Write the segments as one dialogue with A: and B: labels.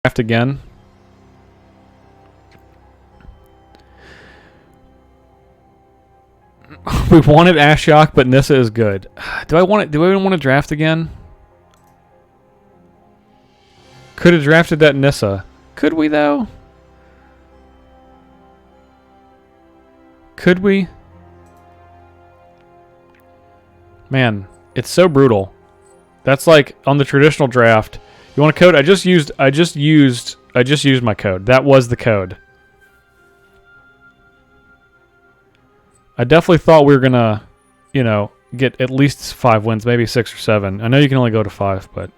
A: draft again. We wanted Ashiok, but Nissa is good. Do I want it? Do I even want to draft again? Could have drafted that Nissa. Could we though? Could we? Man, it's so brutal. That's like on the traditional draft. You want a code? I just used my code. That was the code. I definitely thought we were gonna, get at least 5 wins, maybe 6 or 7. I know you can only go to 5, but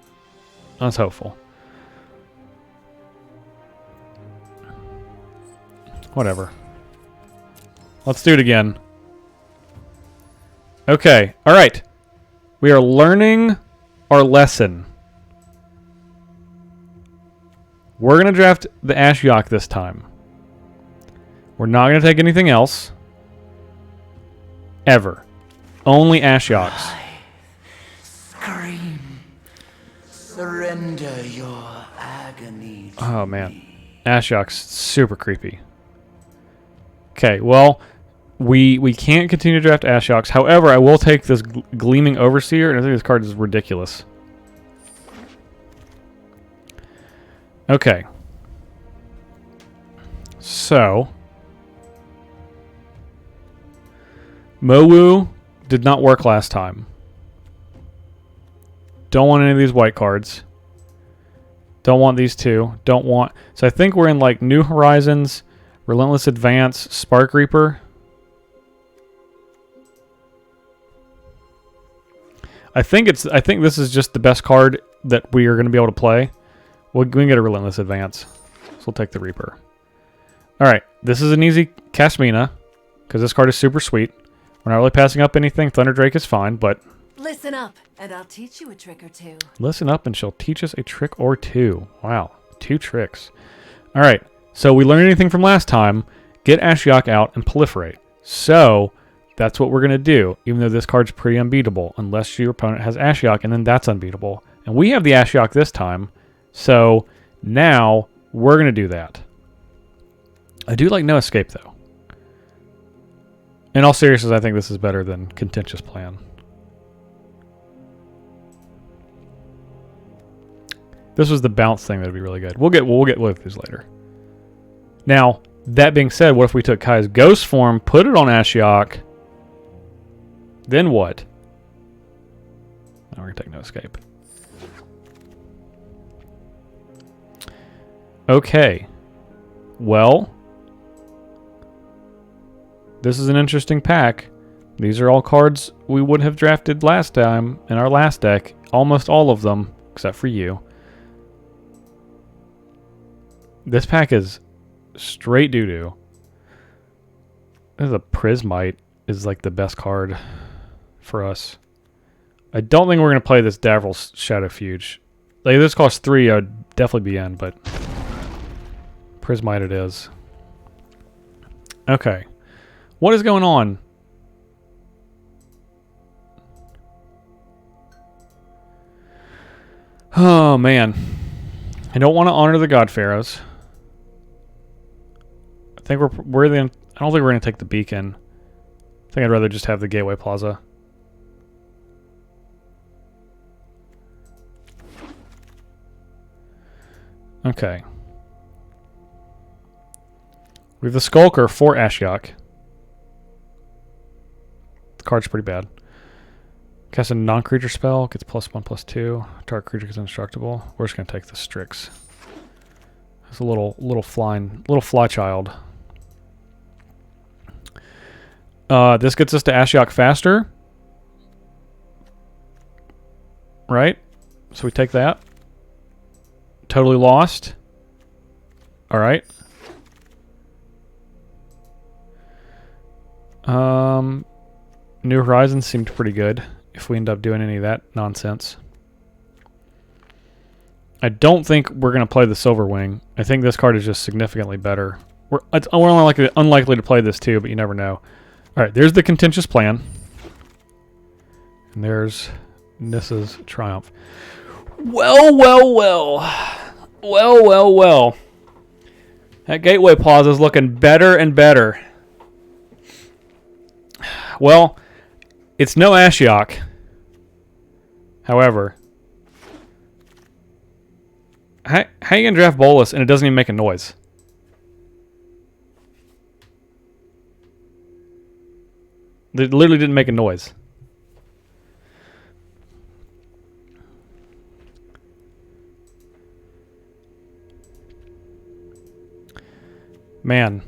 A: I was hopeful. Whatever. Let's do it again. Okay. All right. We are learning our lesson. We're going to draft the Ashiok this time. We're not going to take anything else. Ever. Only Ashioks.
B: Scream. Surrender your agony.
A: Oh, man. Ashiok's super creepy. Okay, well, we can't continue to draft Ashioks. However, I will take this Gleaming Overseer, and I think this card is ridiculous. Okay. So, Mowu did not work last time. Don't want any of these white cards. Don't want these two. Don't want... So I think we're in like New Horizons, Relentless Advance, Spark Reaper. I think this is just the best card that we are going to be able to play. We can get a Relentless Advance. So we'll take the Reaper. Alright, this is an easy Casmina, because this card is super sweet. We're not really passing up anything. Thunder Drake is fine, but...
C: Listen up, and I'll teach you a trick or two.
A: Listen up, and she'll teach us a trick or two. Wow, 2 tricks. Alright, so we learned anything from last time. Get Ashiok out and proliferate. So, that's what we're going to do, even though this card's pretty unbeatable, unless your opponent has Ashiok, and then that's unbeatable. And we have the Ashiok this time, so now we're going to do that. I do like No Escape, though. In all seriousness, I think this is better than Contentious Plan. This was the bounce thing that would be really good. We'll get these later. Now, that being said, what if we took Kai's Ghost form, put it on Ashiok, then what? Now we're going to take No Escape. Okay. Well, this is an interesting pack. These are all cards we would have drafted last time in our last deck. Almost all of them, except for you. This pack is straight doo-doo. The Prismite is like the best card for us. I don't think we're going to play this Davril's Shadow Fuge. Like, this costs 3, I would definitely be in, but Prismite it is. Okay. What is going on? Oh, man. I don't want to honor the God Pharaohs. I think we're the... I don't think we're going to take the Beacon. I think I'd rather just have the Gateway Plaza. Okay. We have the Skulker for Ashiok. The card's pretty bad. Cast a non-creature spell, gets +1/+2. Target creature gets indestructible. We're just gonna take the Strix. It's a little fly child. This gets us to Ashiok faster. Right? So we take that. Totally lost. Alright. New Horizons seemed pretty good if we end up doing any of that nonsense. I don't think we're going to play the Silver Wing. I think this card is just significantly better. We're unlikely to play this too, but you never know. Alright, there's the Contentious Plan. And there's Nissa's Triumph. Well. Well, well, well. That Gateway Plaza is looking better and better. Well, it's no Ashiok. However, how you gonna draft Bolus and it doesn't even make a noise? It literally didn't make a noise. Man.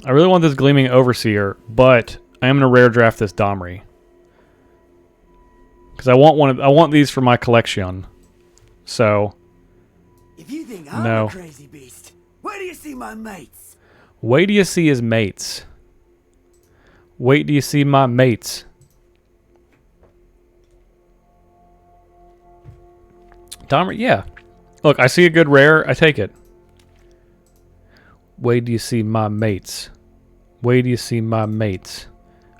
A: I really want this Gleaming Overseer, but I am going to rare draft this Domri. Because I want these for my collection. So,
B: If you think I'm
A: no.
B: a crazy beast, where do you see my mates?
A: Wait do you see his mates. Wait do you see my mates. Domri, yeah. Look, I see a good rare, I take it. Wait do you see my mates. Wait do you see my mates.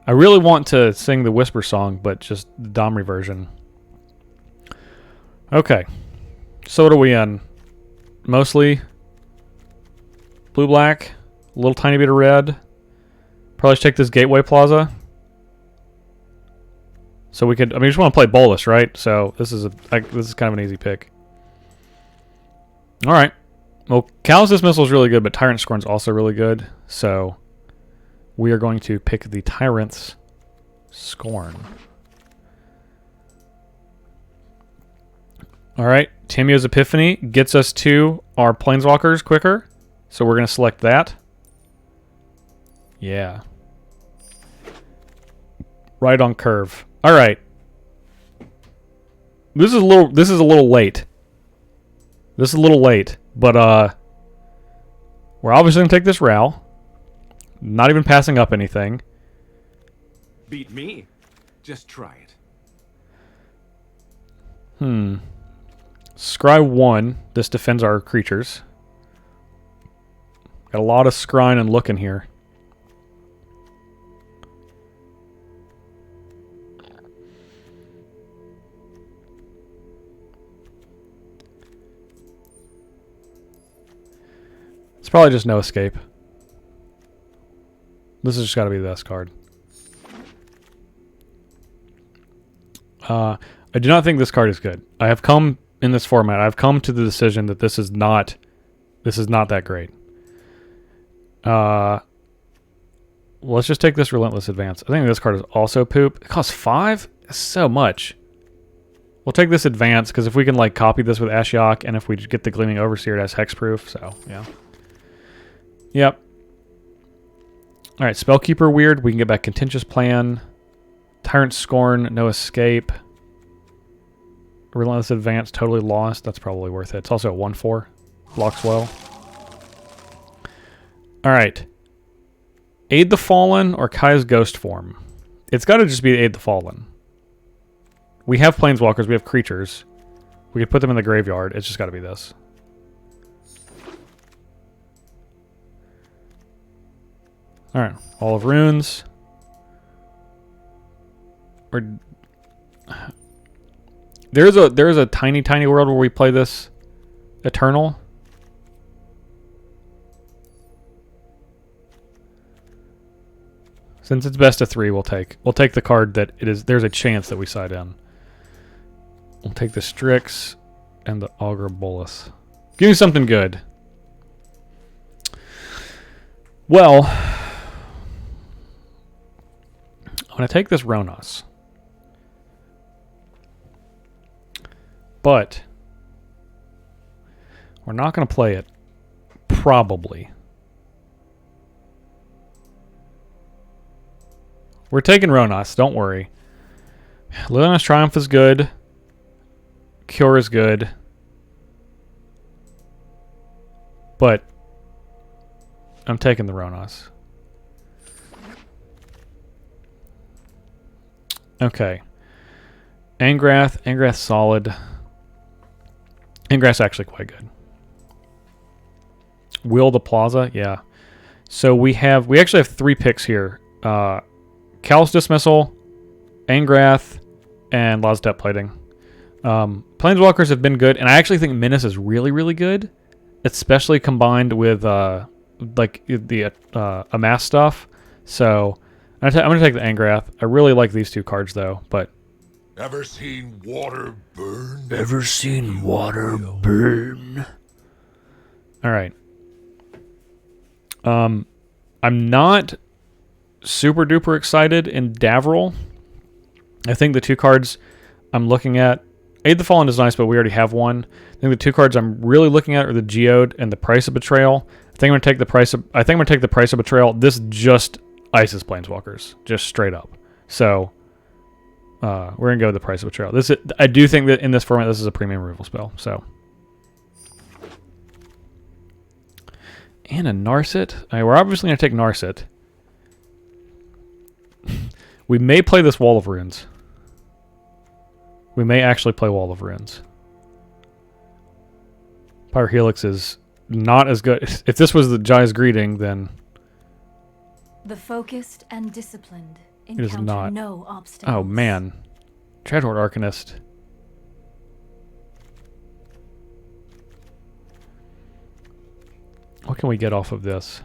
A: I really want to sing the Whisper song, but just the Domri version. Okay. So what are we in? Mostly blue-black. A little tiny bit of red. Probably should take this Gateway Plaza. So we could... I mean, we just want to play Bolus, right? So this is kind of an easy pick. Alright. Well, Callous Dismissal is really good, but Tyrant Scorn is also really good. So we are going to pick the Tyrant's Scorn. Alright. Timio's Epiphany gets us to our Planeswalkers quicker. So we're going to select that. Yeah. Right on curve. Alright. This is a little late. This is a little late, but we're obviously going to take this Ral. Not even passing up anything.
D: Beat me. Just try it.
A: Scry 1. This defends our creatures. Got a lot of scrying and looking here. It's probably just no escape. This has just got to be the best card. I do not think this card is good. I have come in this format. I've come to the decision that this is not that great. Let's just take this Relentless Advance. I think this card is also poop. It costs 5? That's so much. We'll take this Advance because if we can like copy this with Ashiok and if we get the Gleaming Overseer, it has hexproof. So yeah. Yep. Alright, Spellkeeper weird. We can get back Contentious Plan. Tyrant Scorn, no escape. Relentless Advance, totally lost. That's probably worth it. It's also a 1/4. Blocks well. Alright. Aid the Fallen or Kai's Ghost Form. It's got to just be Aid the Fallen. We have Planeswalkers, we have creatures. We could put them in the graveyard. It's just got to be this. Alright, All of Runes. Or there's a tiny world where we play this Eternal. Since it's best of 3, we'll take the card that it is. There's a chance that we side in. We'll take the Strix and the Augur Bolus. Give me something good. Well, I'm going to take this Ronos. But we're not going to play it. Probably. We're taking Ronos, don't worry. Liliana's Triumph is good. Cure is good. But I'm taking the Ronos. Okay. Angrath. Angrath's solid. Angrath's actually quite good. Will the Plaza? Yeah. So we actually have 3 picks here. Callous Dismissal, Angrath, and Loztep Plating. Planeswalkers have been good, and I actually think Menace is really, really good, especially combined with like the Amass stuff. So I'm gonna take the Angrath. I really like these two cards though, but
E: Ever seen water burn?
A: ever seen water burn? All right. I'm not super duper excited in Davril. I think the two cards I'm looking at, Aid the Fallen is nice, but we already have one. I think the two cards I'm really looking at are the Geode and the Price of Betrayal. I think I'm gonna take the Price of Betrayal. This just ices Planeswalkers, just straight up. So we're gonna go with the Price of Betrayal. I do think that in this format, this is a premium removal spell. So. And a Narset. We're obviously going to take Narset. We may play this Wall of Runes. We may actually play Wall of Runes. Pyre Helix is not as good. If this was the Jai's Greeting, then...
C: The focused and disciplined
A: It is
C: encounter
A: not.
C: no obstacles.
A: Oh, man. Dreadhorde Arcanist. What can we get off of this?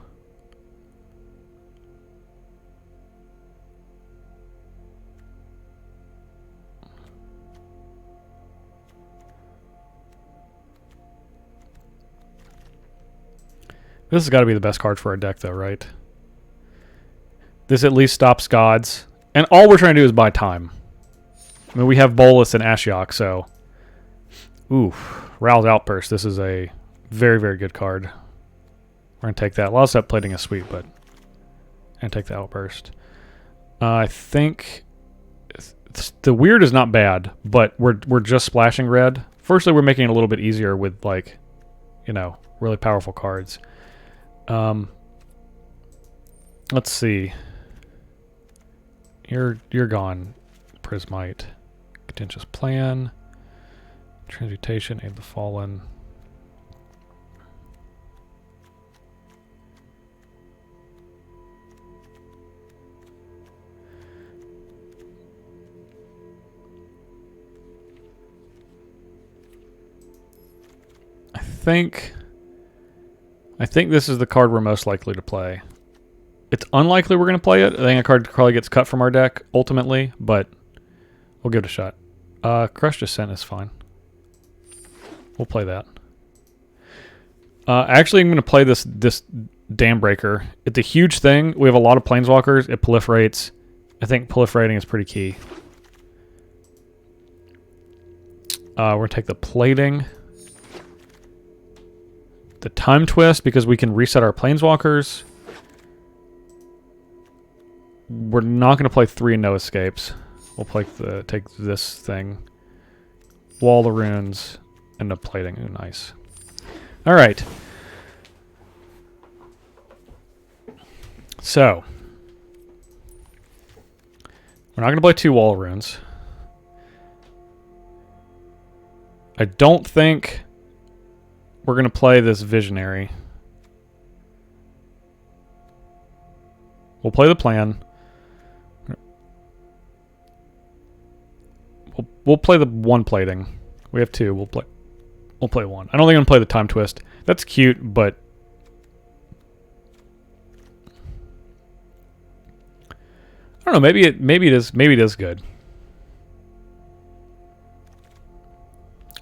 A: This has got to be the best card for our deck, though, right? This at least stops gods. And all we're trying to do is buy time. I mean, we have Bolas and Ashiok, so... Oof. Rouse Outburst. This is a very, very good card. We're going to take that. Lost Up Plating is sweet, but... I'm going to take the Outburst. I think... The Weird is not bad, but we're just splashing red. Firstly, we're making it a little bit easier with, like, you know, really powerful cards. Let's see. You're gone, Prismite. Contentious Plan. Transmutation, Aid the Fallen. I think this is the card we're most likely to play. It's unlikely we're going to play it. I think a card probably gets cut from our deck ultimately, but we'll give it a shot. Crush Descent is fine. We'll play that. Actually, I'm going to play this Dam Breaker. It's a huge thing. We have a lot of Planeswalkers. It proliferates. I think proliferating is pretty key. We're going to take the Plating. The Time Twist, because we can reset our Planeswalkers. We're not going to play 3 and no escapes. We'll play take this thing. Wall of Runes. End up plating. Ooh, nice. Alright. So. We're not going to play 2 Wall of Runes. I don't think we're going to play this Visionary. We'll play the plan. We'll play the 1 plating. We have 2. We'll play 1. I don't think I'm going to play the Time Twist. That's cute, but I don't know, maybe it is good.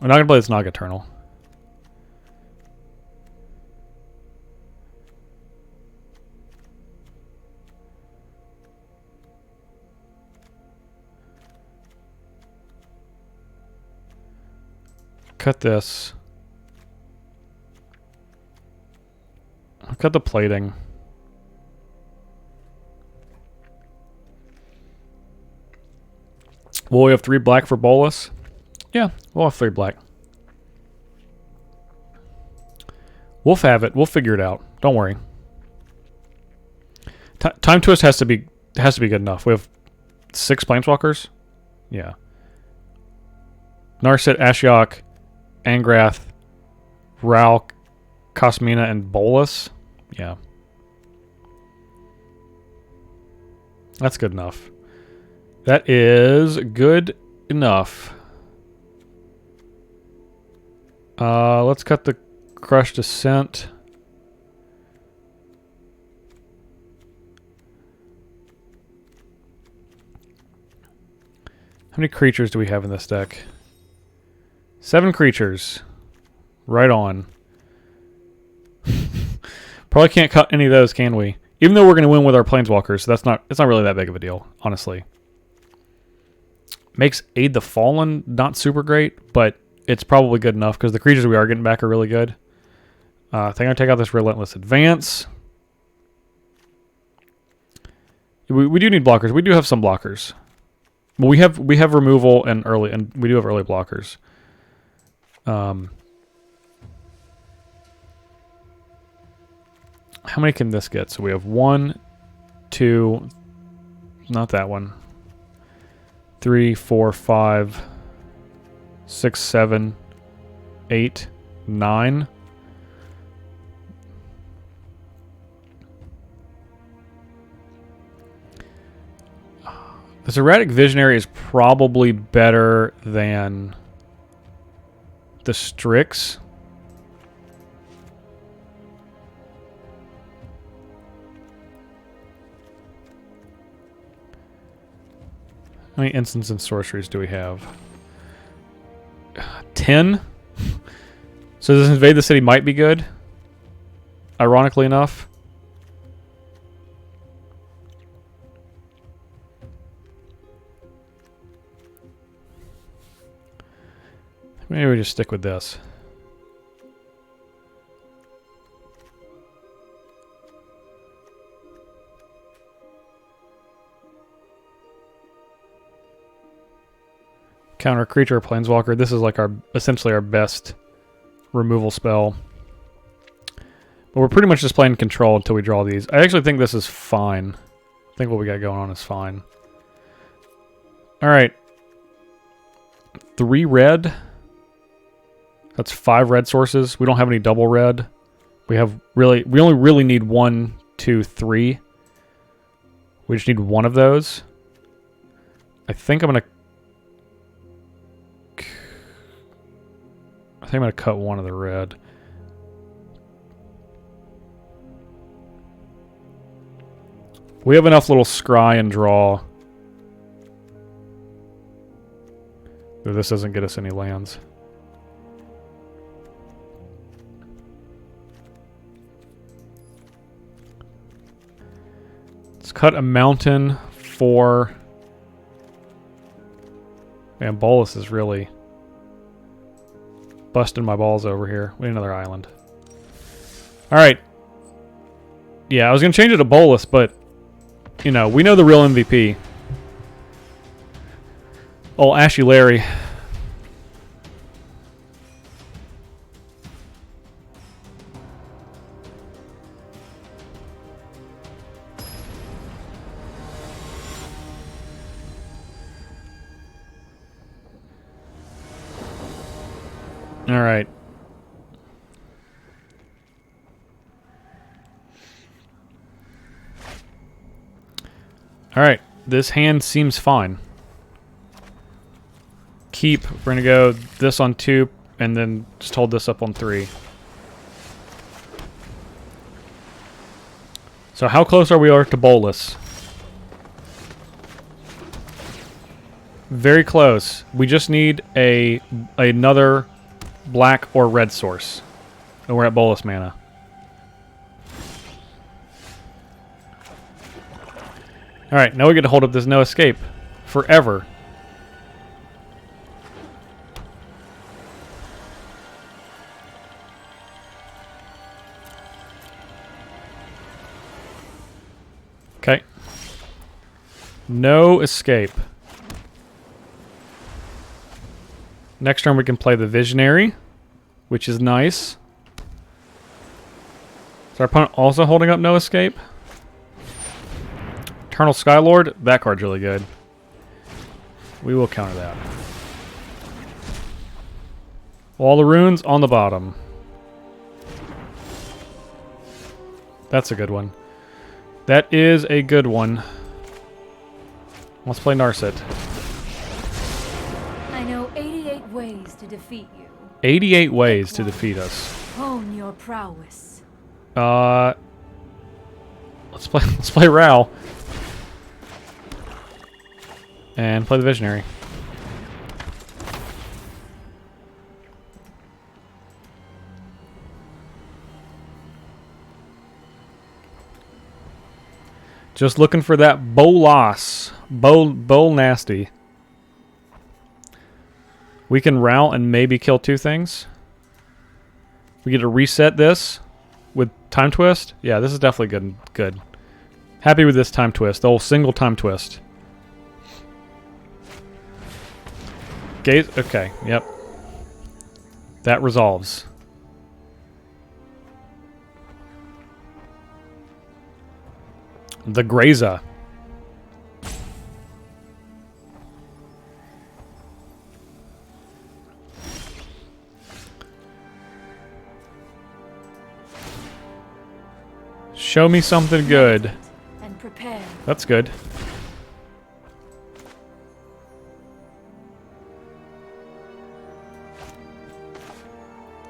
A: We're not going to play this Nog Eternal. Cut this. I'll cut the plating. Will we have 3 black for Bolas? Yeah, we'll have 3 black. We'll have it. We'll figure it out. Don't worry. Time Twist has to be good enough. We have 6 Planeswalkers. Yeah. Narset, Ashiok, Angrath, Ral, Cosmina, and Bolas. Yeah. That's good enough. That is good enough. Let's cut the Crushed Ascent. How many creatures do we have in this deck? 7 creatures. Right on. Probably can't cut any of those, can we? Even though we're going to win with our Planeswalkers, so it's not really that big of a deal, honestly. Makes Aid the Fallen not super great, but it's probably good enough because the creatures we are getting back are really good. I think I'm going to take out this Relentless Advance. We do need blockers. We do have some blockers. But we have removal and we do have early blockers. How many can this get? So we have 1, 2, not that one. 3, 4, 5, 6, 7, 8, 9. This Erratic Visionary is probably better than the Strix. How many instants and sorceries do we have? 10? So this Invade the City might be good, ironically enough. Maybe we just stick with this. Counter creature or planeswalker. This is like essentially our best removal spell. But we're pretty much just playing control until we draw these. I actually think this is fine. I think what we got going on is fine. Alright. 3 red. That's 5 red sources. We don't have any double red. We only really need 1, 2, 3. We just need one of those. I think I'm gonna cut one of the red. We have enough little scry and draw. This doesn't get us any lands. Let's cut a mountain for... Man, Bolus is really busting my balls over here. We need another island. Alright. Yeah, I was going to change it to Bolus, but, you know, we know the real MVP. Oh, Ashy Larry. All right. All right. This hand seems fine. Keep. We're going to go this on 2 and then just hold this up on 3. So how close are we to Bolus? Very close. We just need another black or red source. And we're at Bolus mana. Alright, now we get to hold up this no escape. Forever. Okay. No escape. Next turn we can play the Visionary, which is nice. Is our opponent also holding up no escape? Eternal Skylord, that card's really good. We will counter that. All the runes on the bottom. That's a good one. That is a good one. Let's play Narset.
C: I know 88 ways to defeat you.
A: 88 ways to defeat us.
C: Hone your prowess.
A: Let's play Ral. And play the Visionary. Just looking for that bolas. Bowl nasty. We can Ral and maybe kill 2 things. We get to reset this with time twist. Yeah, this is definitely good. Happy with this time twist. The whole single time twist. Gaze. Okay. Yep. That resolves. The Graza. Show me something good.
C: And prepare.
A: That's good.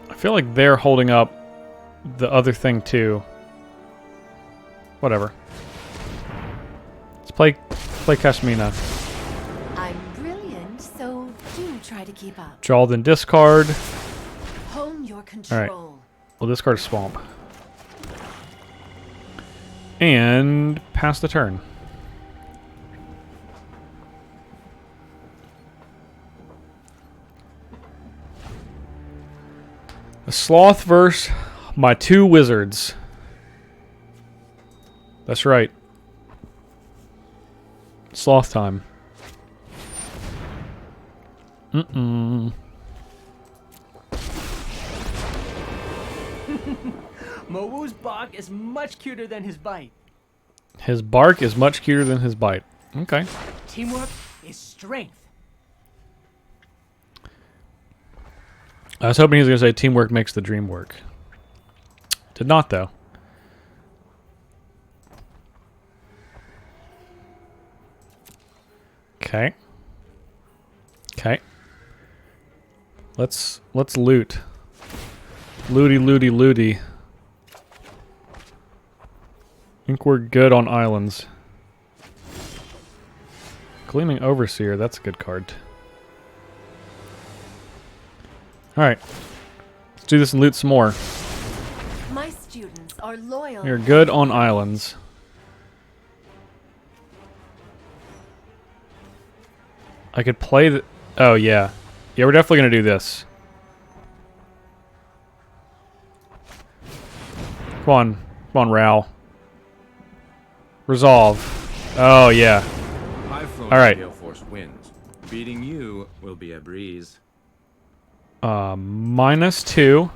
A: I feel like they're holding up the other thing too. Whatever. Let's play Kashmina.
F: I'm brilliant, so do try to keep up.
A: Draw, then discard.
F: Hone your control.
A: Alright. We'll discard Swamp. And pass the turn. A Sloth versus my 2 wizards. That's right. Sloth time.
G: Mowu's bark is much cuter than his bite.
A: His bark is much cuter than his bite. Okay.
G: Teamwork is strength.
A: I was hoping he was going to say teamwork makes the dream work. Did not, though. Okay. Okay. Let's loot. Looty. I think we're good on islands. Gleaming Overseer, that's a good card. Alright. Let's do this and loot some more.
F: My students are loyal.
A: You're good on islands. I could play the... Oh, yeah. Yeah, we're definitely going to do this. Come on, Ral. Resolve. Oh, yeah.
D: I've flown
A: All right.
D: Gale Force winds. Beating you will be a breeze.
A: -2.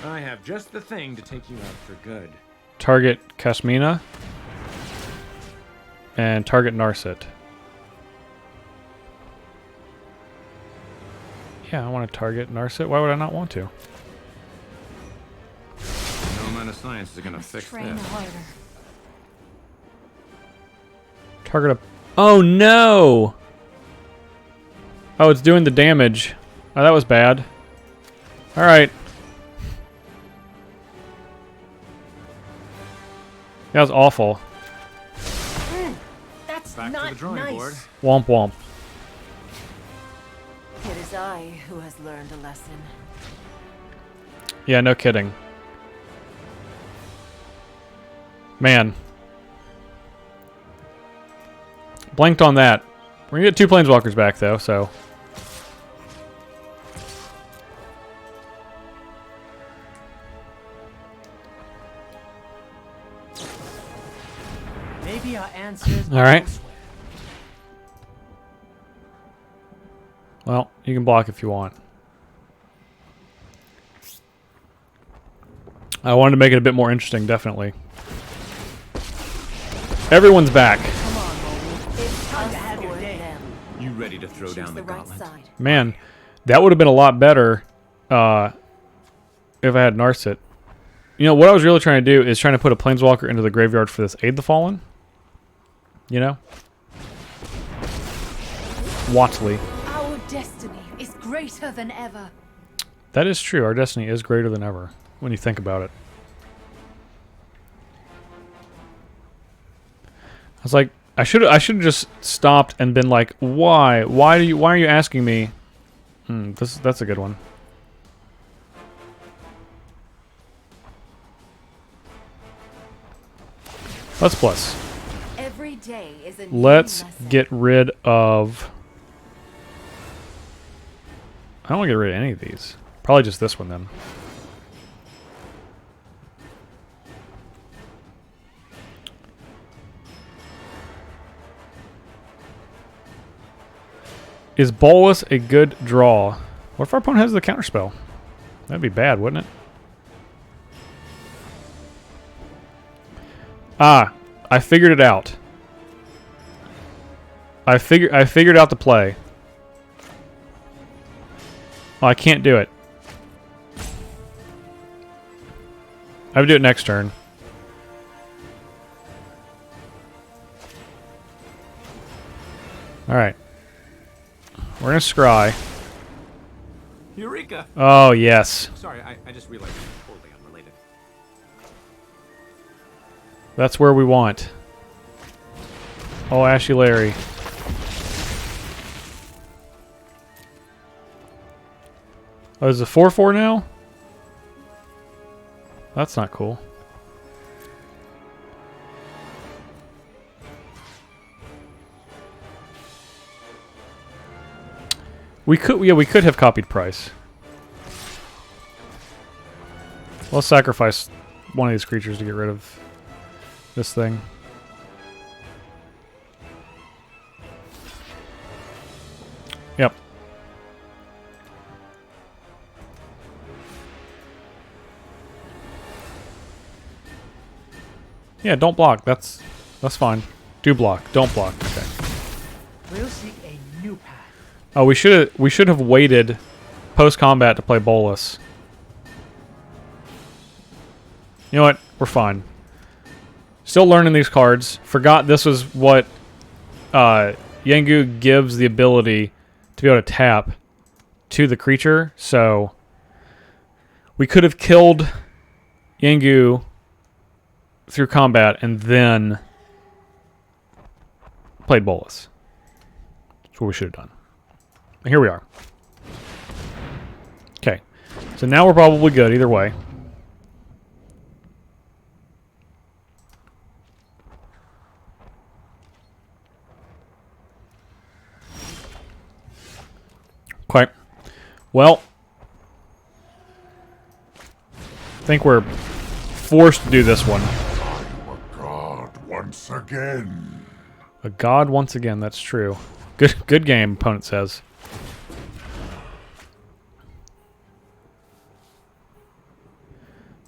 D: I have just the thing to take you out for good.
A: Target Kashmina. And target Narset. Yeah, I want to target Narset. Why would I not want to?
D: No amount of science is gonna fix
C: Train
D: this.
C: harder.
A: Target a... Oh, no! Oh, it's doing the damage. Oh, that was bad. Alright. That was awful.
F: That's
D: Back
F: not
D: to the drawing
F: nice.
D: board.
A: Womp womp.
F: It is I who has learned a lesson.
A: Yeah, no kidding. Man. Blanked on that. We're gonna get 2 planeswalkers back, though, so...
G: Maybe our answers
A: All right.
G: elsewhere.
A: Well, you can block if you want. I wanted to make it a bit more interesting, definitely. Everyone's back.
G: Come on, Mowu. It's time to have your
F: Or
G: day.
F: them.
D: You ready to throw
F: Choose
D: down the
F: the right
D: gauntlet?
F: side.
A: Man, that would have been a lot better if I had Narset. You know, what I was really trying to do is trying to put a Planeswalker into the graveyard for this Aid the Fallen. You know? Watley.
F: Our destiny is greater than ever.
A: That is true. Our destiny is greater than ever when you think about it. I was like, I should have just stopped and been like, why? Why are you asking me? That's a good one. Let's plus.
F: Every day is a new
A: Let's
F: lesson.
A: get rid of... I don't want to get rid of any of these. Probably just this one then. Is Bolus a good draw? What if our opponent has the counterspell? That'd be bad, wouldn't it? Ah, I figured it out. I figured out the play. Oh, I can't do it. I would do it next turn. Alright. We're gonna scry.
D: Eureka!
A: Oh, yes.
D: Sorry, I just realized it's totally unrelated.
A: That's where we want. Oh, Ashy Larry. Oh, is it 4-4 now? That's not cool. We could have copied Price. Let's sacrifice one of these creatures to get rid of this thing. Yep. Yeah, don't block. That's fine. Do block. Don't block. Okay.
G: We'll seek a new path.
A: Oh, we should have waited post combat to play Bolus. You know what? We're fine. Still learning these cards. Forgot this was what Yengu gives the ability to be able to tap to the creature. So we could have killed Yengu through combat and then played Bolus. That's what we should have done. And here we are. Okay. So now we're probably good either way. Okay. Well, I think we're forced to do this one.
E: I'm a god once again.
A: A god once again, that's true. Good game, opponent says.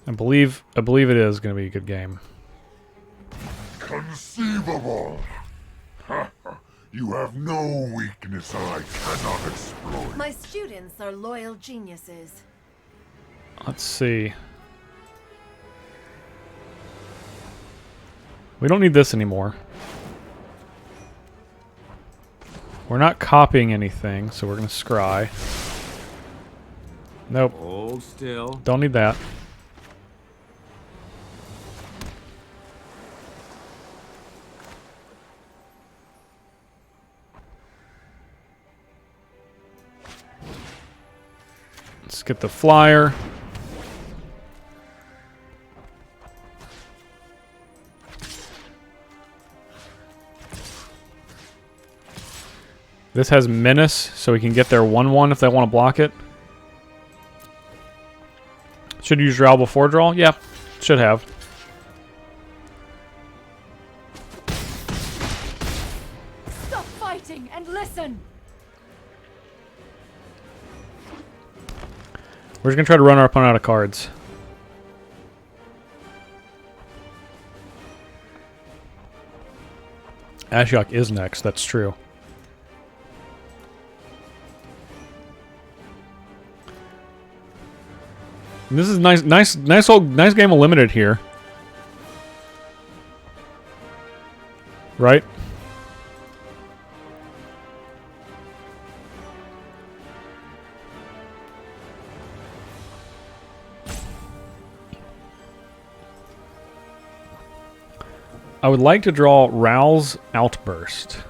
A: I believe it is going to be a good game.
E: Conceivable. You have no weakness I cannot exploit.
F: My students are loyal geniuses.
A: Let's see. We don't need this anymore. We're not copying anything, so we're going to scry. Nope.
D: Hold still.
A: Don't need that. Let's get the flyer. This has Menace, so we can get their 1/1 if they want to block it. Should use draw before draw? Yeah, should have.
C: Stop fighting and listen.
A: We're just going to try to run our opponent out of cards. Ashiok is next, that's true. And this is nice game of limited here. Right? I would like to draw Raoul's Outburst.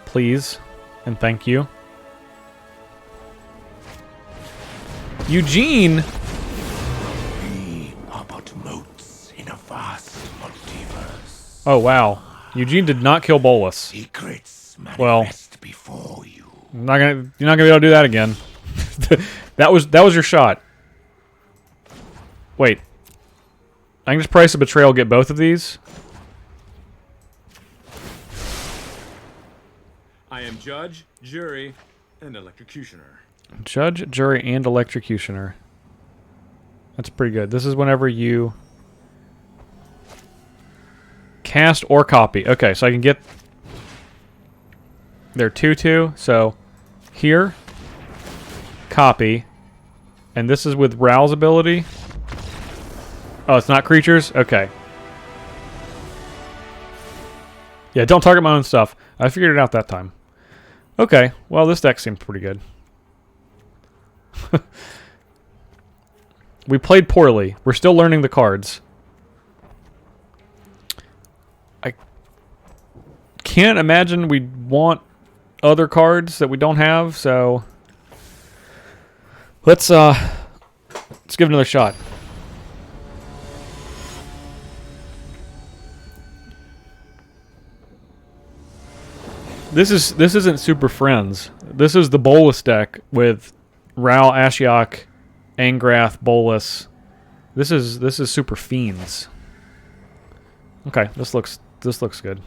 A: Please. And thank you. Eugene!
E: We are but motes in a vast multiverse.
A: Oh, wow. Eugene did not kill Bolus.
E: Secrets
A: Well,
E: manifest before you.
A: you're not gonna be able to do that again. that was your shot. Wait. I can just price a betrayal, get both of these.
D: I am judge, jury, and electrocutioner.
A: Judge, jury, and electrocutioner. That's pretty good. This is whenever you cast or copy. Okay, so I can get their 2/2. So here, copy, and this is with Raoul's ability. Oh, it's not creatures? Okay. Yeah, don't target my own stuff. I figured it out that time. Okay, well, this deck seemed pretty good. We played poorly. We're still learning the cards. I can't imagine we'd want other cards that we don't have, so let's give it another shot. This isn't Super Friends. This is the Bolus deck with Raoul, Ashiok, Angrath, Bolus. This is Super Fiends. Okay, this looks good.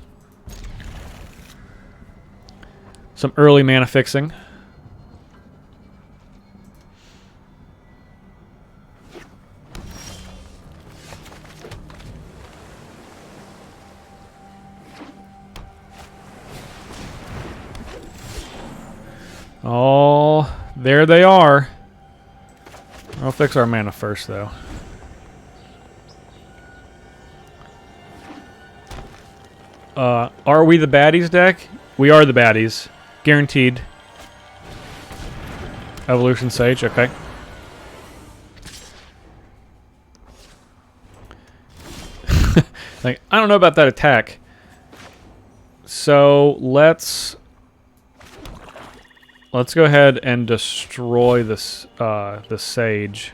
A: Some early mana fixing. Oh, there they are. I'll fix our mana first, though. Are we the baddies deck? We are the baddies. Guaranteed. Evolution Sage, okay. Like, I don't know about that attack. So let's go ahead and destroy this the Sage.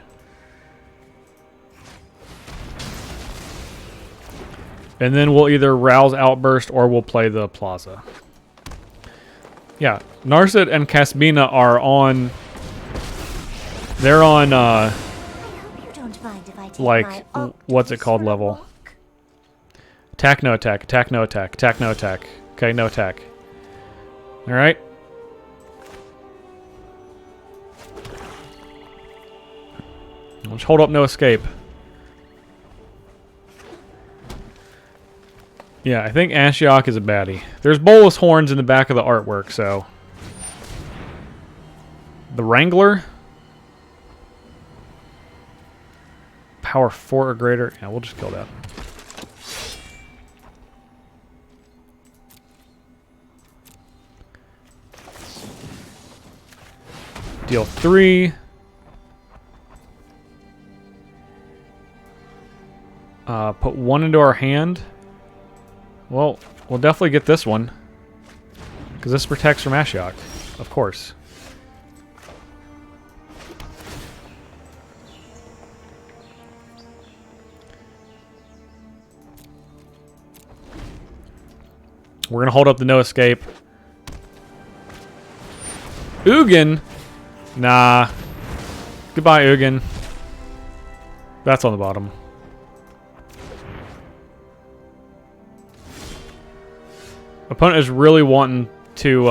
A: And then we'll either Raoul's Outburst or we'll play the Plaza. Yeah, Narset and Casbina are on. They're on
F: I hope you don't mind if I take
A: like
F: my
A: what's it called level?
F: walk.
A: Attack, no attack, attack, no attack, attack, no attack. Okay, no attack. All right. Let's hold up, no escape. Yeah, I think Ashiok is a baddie. There's Bolus horns in the back of the artwork, so. The Wrangler? Power 4 or greater. Yeah, we'll just kill that. Deal 3. Put 1 into our hand. Well, we'll definitely get this one. Because this protects from Ashiok, of course. We're going to hold up the no escape. Ugin? Nah. Goodbye, Ugin. That's on the bottom. Opponent is really wanting to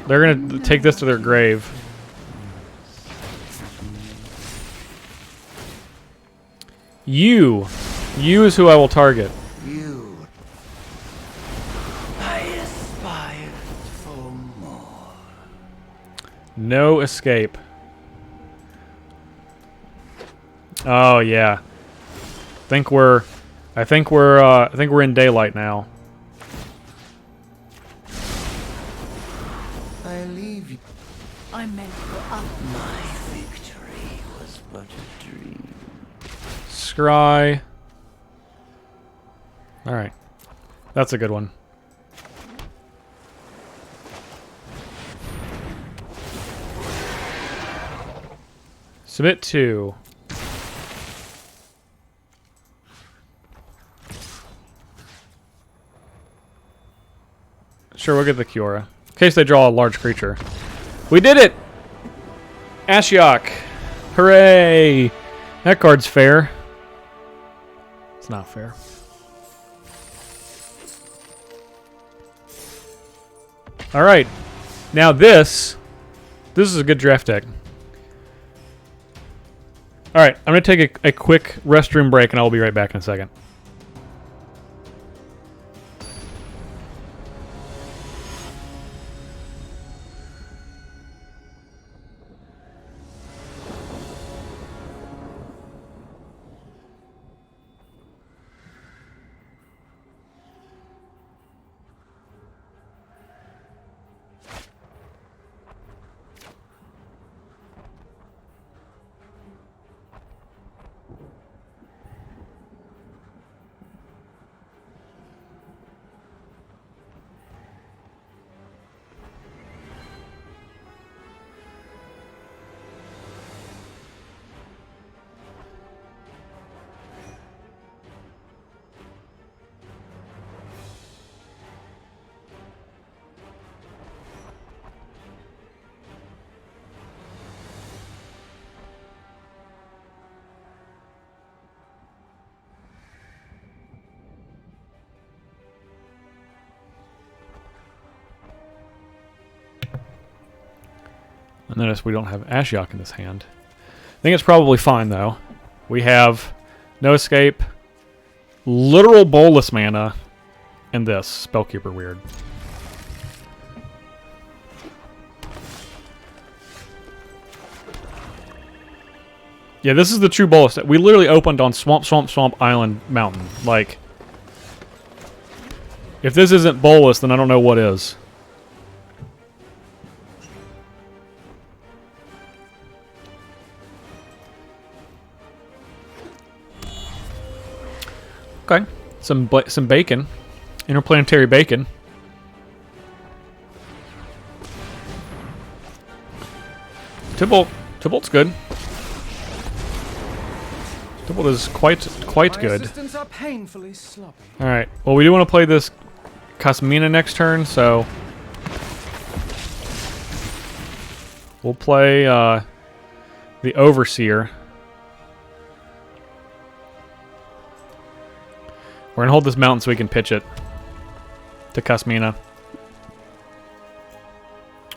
A: they're gonna take this to their grave. You is who I will target.
B: You. I aspired for more.
A: No escape. Oh yeah. I think we're in daylight now.
B: I leave you.
C: I meant for us.
B: My victory was but
A: Scry. Alright. That's a good one. Submit 2. Sure, we'll get the Kiora. In case they draw a large creature. We did it! Ashiok. Hooray! That card's fair. It's not fair. Alright. Now this is a good draft deck. Alright, I'm going to take a quick restroom break and I will be right back in a second. Notice we don't have Ashiok in this hand. I think it's probably fine, though. We have no escape, literal bolus mana, and this. Spellkeeper weird. Yeah, this is the true bolus. We literally opened on Swamp, Swamp, Swamp, Island, Mountain. Like, if this isn't bolus, then I don't know what is. Okay, some bacon, interplanetary bacon. Tybalt's good. Tybalt is quite good.
B: Assistants are painfully sloppy.
A: All right. Well, we do want to play this Kasmina next turn, so we'll play the Overseer. We're going to hold this mountain so we can pitch it to Kasmina.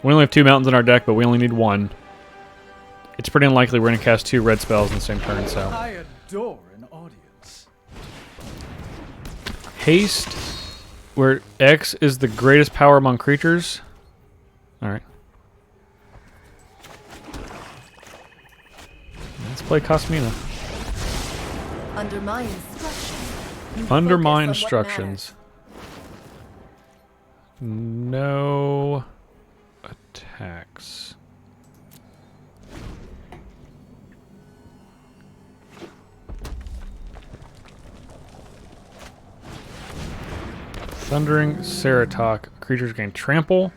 A: We only have 2 mountains in our deck, but we only need 1. It's pretty unlikely we're going to cast 2 red spells in the same turn, so.
B: I adore an audience.
A: Haste, where X is the greatest power among creatures. Alright. Let's play Kasmina.
F: Under my instruction.
A: Under my
F: Focus on what
A: instructions. No attacks. Thundering Ceratok. Creatures gain trample.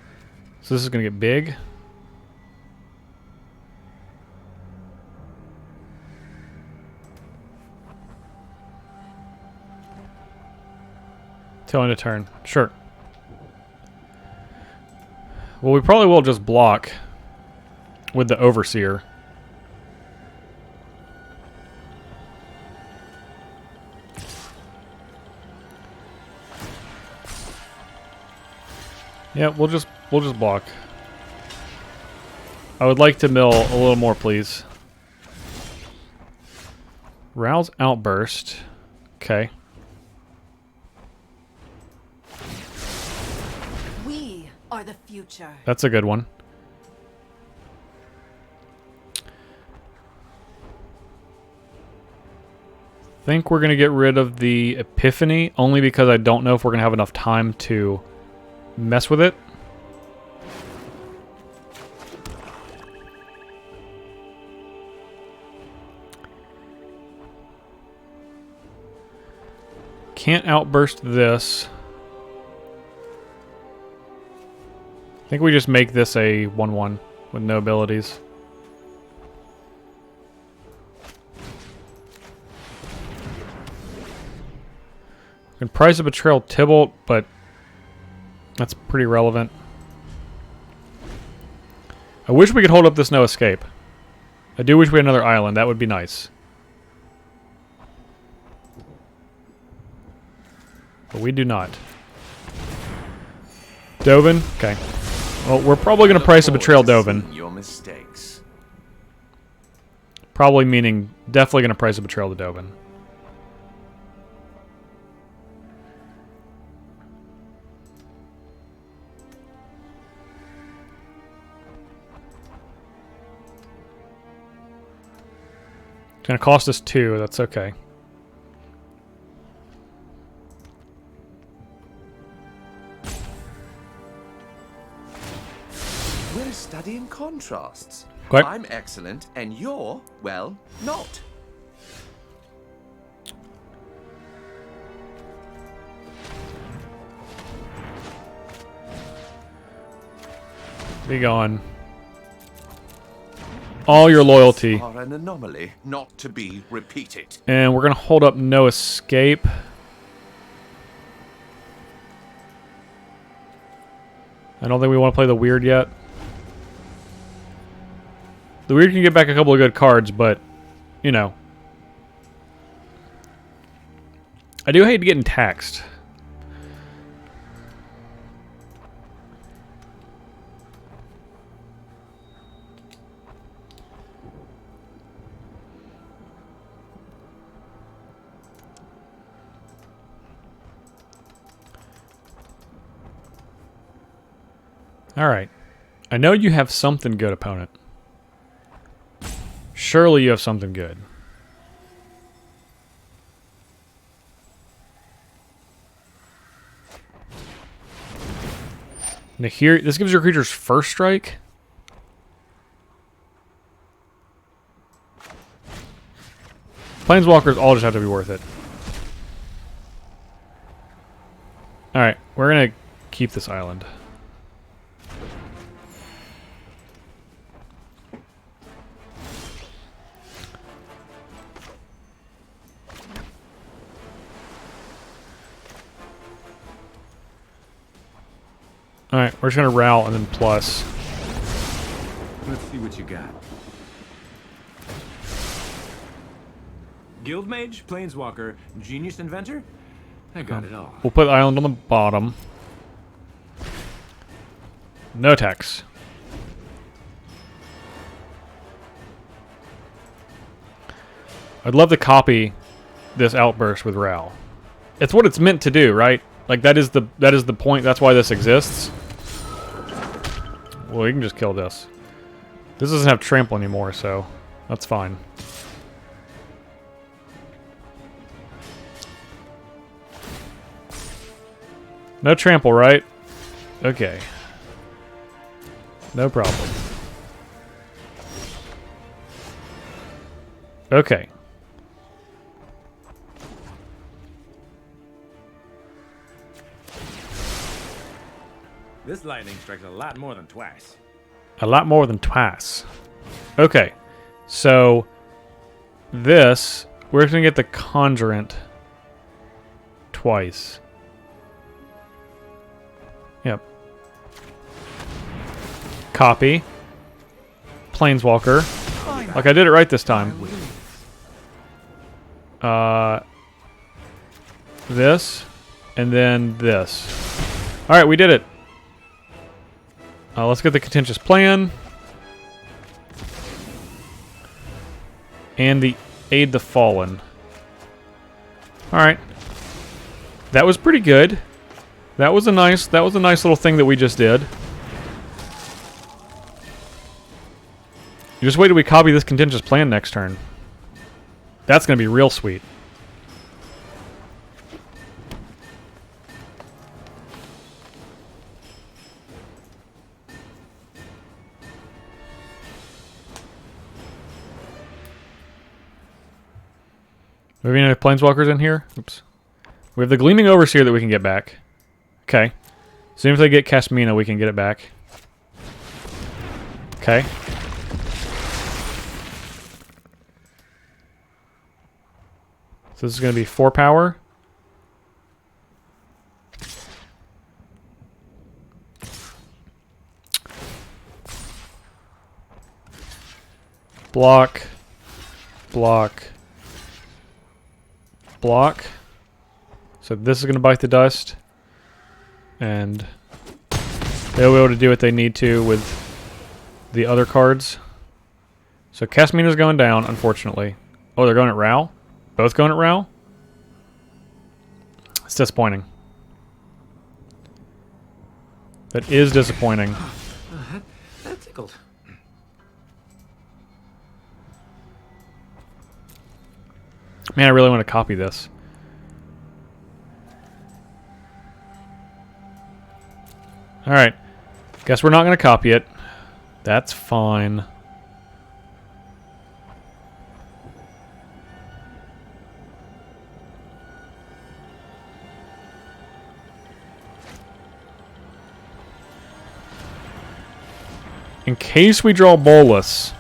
A: So this is going to get big. Till end of turn. Sure. Well, we probably will just block with the Overseer. Yeah, we'll just block. I would like to mill a little more, please. Rouse Outburst. Okay.
F: We are the future.
A: That's a good one. Think we're going to get rid of the Epiphany, only because I don't know if we're going to have enough time to mess with it. Can't outburst this. I think we just make this a 1/1 with no abilities. We can Price of Betrayal Tybalt, but that's pretty relevant. I wish we could hold up this no escape. I do wish we had another island. That would be nice. But we do not. Dovin? Okay. Well, we're probably going to Price of Betrayal Dovin.
H: Your mistakes.
A: Probably meaning definitely going to Price of Betrayal to Dovin. It's going to cost us 2. That's okay.
H: We're studying contrasts.
A: What?
H: I'm excellent, and you're, well, not.
A: Be gone. All your loyalty.
H: Are an anomaly not to be repeated.
A: And we're going to hold up no escape. I don't think we want to play the weird yet. The weird can get back a couple of good cards, but, you know. I do hate getting taxed. Alright. I know you have something good, opponent. Surely you have something good. Now here, this gives your creatures first strike. Planeswalkers all just have to be worth it. Alright, we're going to keep this island. Alright, we're just going to Ral and then plus.
D: Let's see what you got. Guildmage, Planeswalker, Genius Inventor? I got it all.
A: We'll put the island on the bottom. No tax. I'd love to copy this outburst with Ral. It's what it's meant to do, right? Like that is the point. That's why this exists. Well, you can just kill this. This doesn't have trample anymore, so that's fine. No trample, right? Okay. No problem. Okay.
D: This lightning strikes a lot more than twice.
A: A lot more than twice. Okay. So, this, we're going to get the Conjurant twice. Yep. Copy. Planeswalker. Like I did it right this time. This. And then this. Alright, we did it. Let's get the Contentious Plan. And the Aid the Fallen. Alright. That was pretty good. That was a nice little thing that we just did. You just wait till we copy this Contentious Plan next turn. That's going to be real sweet. Do we have any Planeswalkers in here? Oops. We have the Gleaming Overseer that we can get back. Okay. As soon as they get Casmina, we can get it back. Okay. So this is going to be 4 power. Block. Block. Block. So this is going to bite the dust. And they'll be able to do what they need to with the other cards. So Casmina's going down, unfortunately. Oh, they're going at Rao? Both going at Rao? It's disappointing. That is disappointing.
D: That tickled.
A: Man, I really want to copy this. Alright. Guess we're not going to copy it. That's fine. In case we draw Bolus.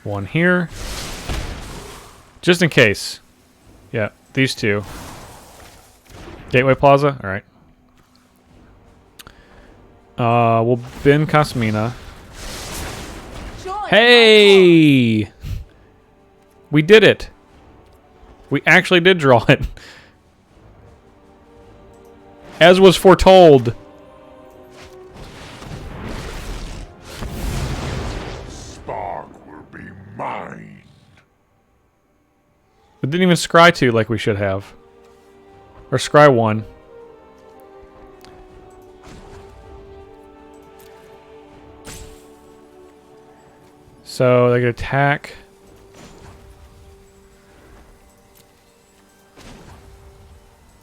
A: One here. Just in case. Yeah, these two. Gateway Plaza? Alright. We'll bin Casmina. Hey! We did it! We actually did draw it. As was foretold.
E: Spark will be mine.
A: We didn't even scry 2 like we should have. Or scry 1. So they could attack.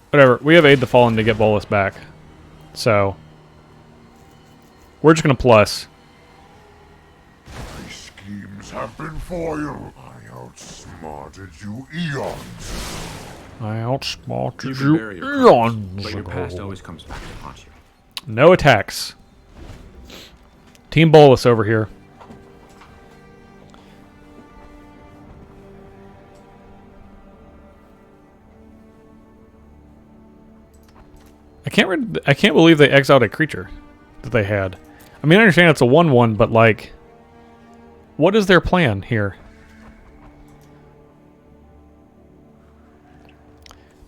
A: Whatever. We have Aid the Fallen to get Bolus back. So we're just going to plus.
E: My schemes have been foiled. I outsmarted you eons.
A: I outsmarted
D: can
A: you
D: bury your crimes,
A: eons
D: but your past
A: ago.
D: always comes back to haunt you.
A: No attacks. Team Bolus over here. I can't believe they exiled a creature that they had. I mean, I understand it's a 1/1, but like, what is their plan here?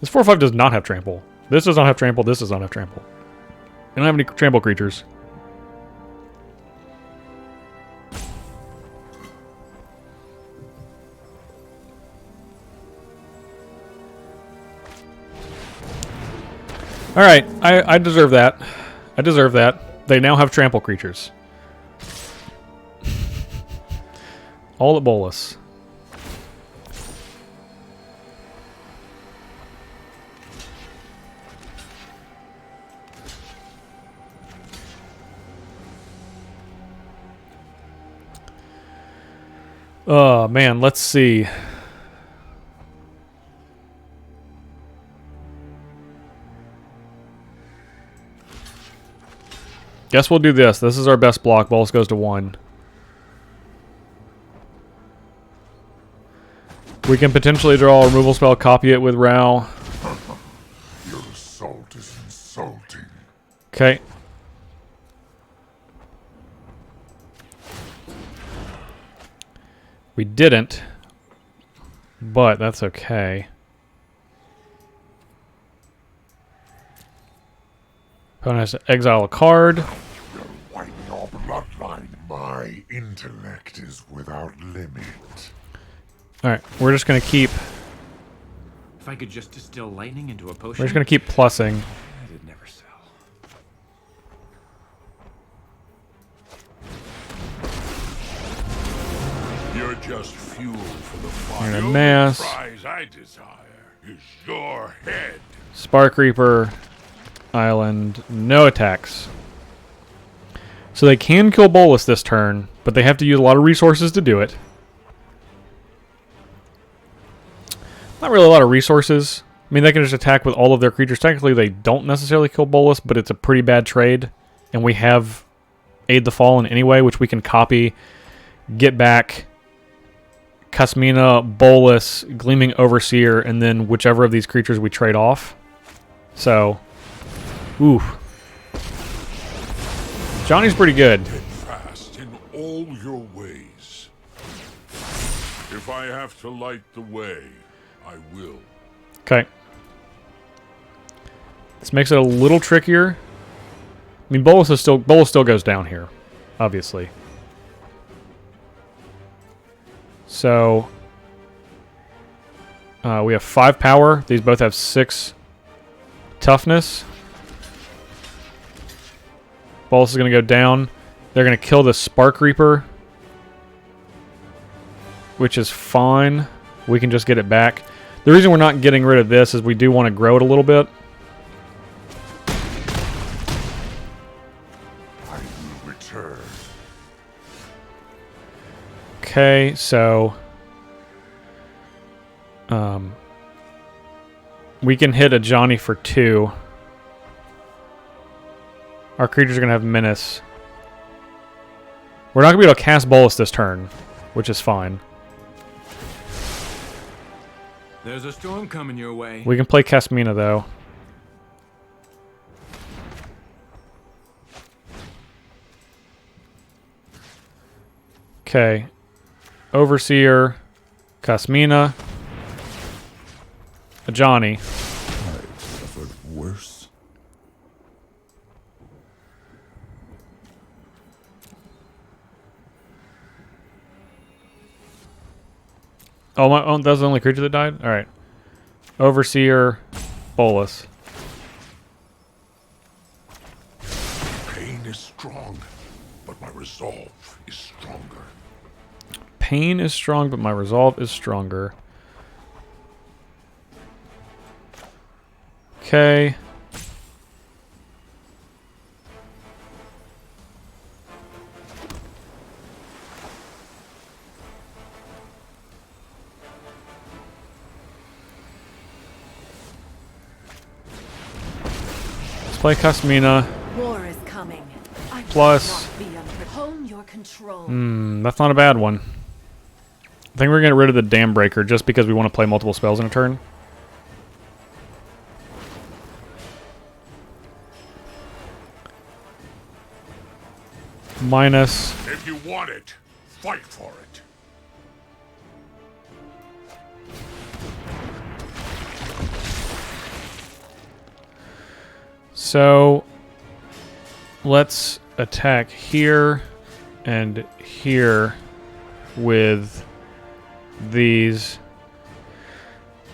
A: This 4/5 does not have trample. This does not have trample. This does not have trample. They don't have any trample creatures. Alright, I deserve that. I deserve that. They now have trample creatures. All at Bolus. Oh, man, let's see. Guess we'll do this. This is our best block. Bolus goes to 1. We can potentially draw a removal spell, copy it with Rao.
E: Your assault is insulting.
A: Okay. We didn't, but that's okay. Opponent has to exile a card.
E: You're wiping your bloodline. My intellect is without limit.
A: Alright, we're just going to keep...
D: If I could just distill lightning into a potion.
A: We're just going to keep plussing.
D: It'd never sell.
E: You're just fuel for the
A: And
E: fire.
A: a mass.
E: The prize I desire is your head.
A: Spark Reaper. Island. No attacks. So they can kill Bolus this turn, but they have to use a lot of resources to do it. not really a lot of resources. I mean, they can just attack with all of their creatures. Technically, they don't necessarily kill Bolus, but it's a pretty bad trade. And we have Aid the Fallen anyway, which we can copy, get back Kasmina, Bolus, Gleaming Overseer, and then whichever of these creatures we trade off. So, ooh. Johnny's pretty good.
E: Fast in all your ways. If I have to light the way, I will.
A: Okay. This makes it a little trickier. I mean, Bolus still goes down here, obviously. So we have 5 power. These both have 6 toughness. Bolus is going to go down. They're going to kill the Spark Reaper, which is fine. We can just get it back. The reason we're not getting rid of this is we do want to grow it a little bit.
E: I will return.
A: Okay, so we can hit a Johnny for 2. Our creatures are going to have Menace. We're not going to be able to cast Bolus this turn, which is fine.
D: There's a storm coming your way.
A: We can play Kasmina, though. Okay. Overseer, Kasmina, a Johnny.
E: I've suffered worse.
A: Oh, that was the only creature that died? Alright. Overseer, Bolus.
E: Pain is strong, but my resolve is stronger.
A: Pain is strong, but my resolve is stronger. Okay. Let's play Kasmina.
F: War is coming. I
A: Plus-
F: will not be hone your control.
A: That's not a bad one. I think we're going to get rid of the Dam Breaker just because we want to play multiple spells in a turn. Minus.
E: If you want it, fight for it.
A: So let's attack here and here with these.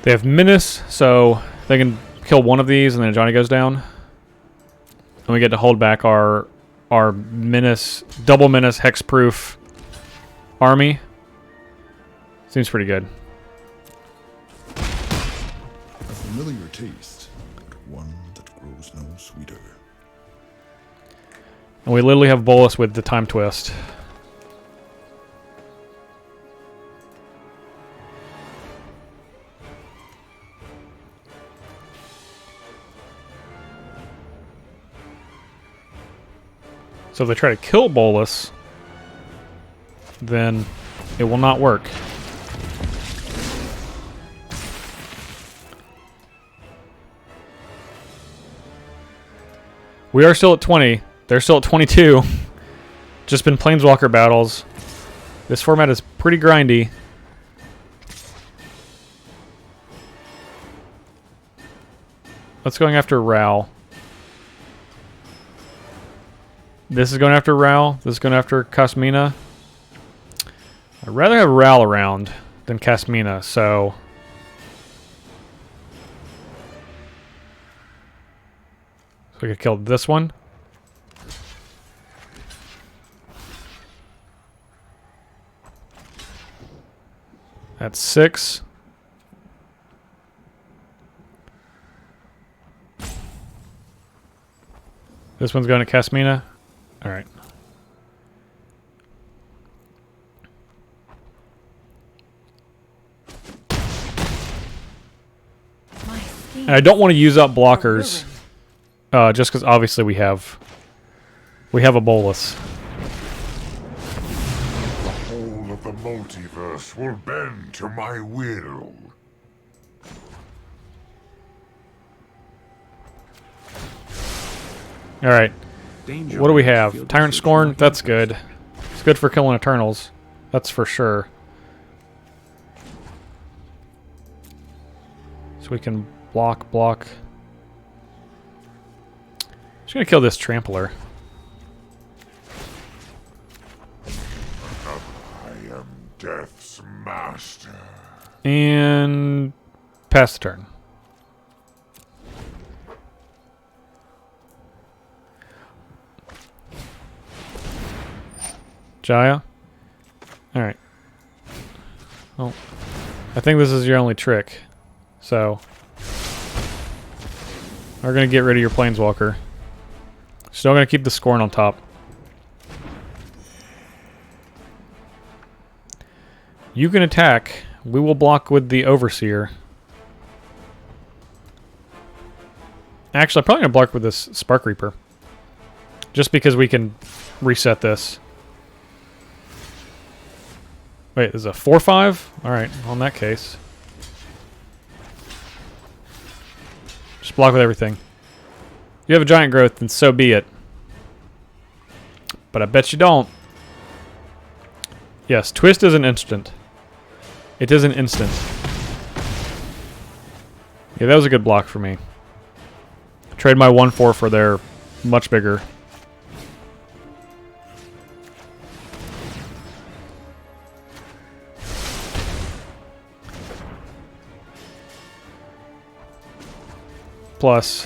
A: They have Menace, so they can kill one of these and then Johnny goes down. And we get to hold back our Menace, double Menace, hexproof army. Seems pretty good.
I: A familiar taste, but one that grows no sweeter.
A: And we literally have Bolus with the Time Twist. So if they try to kill Bolus, then it will not work. We are still at 20. They're still at 22. Just been Planeswalker battles. This format is pretty grindy. Let's going after Ral. This is going after Ral. This is going after Kasmina. I'd rather have Ral around than Kasmina, so... So we could kill this one. That's 6. This one's going to Kasmina. All right.
C: schemes.
A: And I don't want to use up blockers, just because obviously we have a bolus.
E: The whole of the multiverse will bend to my will.
A: All right.
D: Danger
A: What do we
D: will
A: have?
D: feel the
A: Tyrant
D: truth
A: Scorn.
D: like
A: That's
D: interest.
A: good. It's good for killing Eternals. That's for sure. So we can block. Just gonna kill this Trampler.
E: I am Death's master.
A: And pass the turn. Jaya? Alright. Well, I think this is your only trick. So, we're going to get rid of your Planeswalker. Still going to keep the Scorn on top. You can attack. We will block with the Overseer. Actually, I'm probably going to block with this Spark Reaper. Just because we can reset this. Wait, this is a 4/5? Alright, well, in that case. Just block with everything. You have a giant growth, then so be it. But I bet you don't. Yes, Twist is an instant. It is an instant. Yeah, that was a good block for me. Trade my 1/4 for their much bigger. Plus.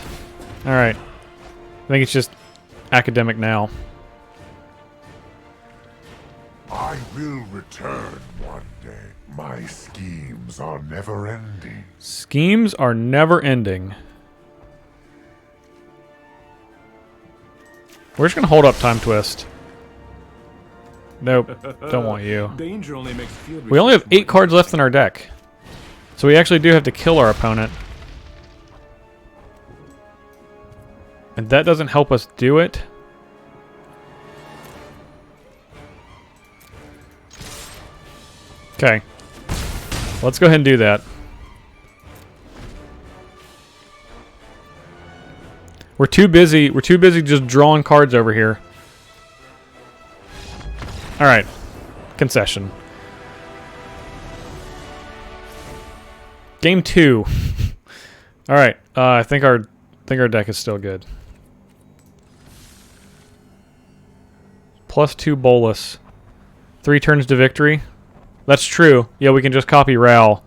A: Alright. I think it's just academic now.
E: I will return one day. My schemes are never ending.
A: Schemes are never ending. We're just going to hold up Time Twist. Nope. Don't want you.
D: Danger only makes field
A: We only have
D: research
A: 8 cards left in our deck. So we actually do have to kill our opponent. And that doesn't help us do it. Okay. Let's go ahead and do that. We're too busy just drawing cards over here. Alright. Concession. Game 2. Alright. I think our deck is still good. +2 bolus. 3 turns to victory. That's true. Yeah, we can just copy Ral.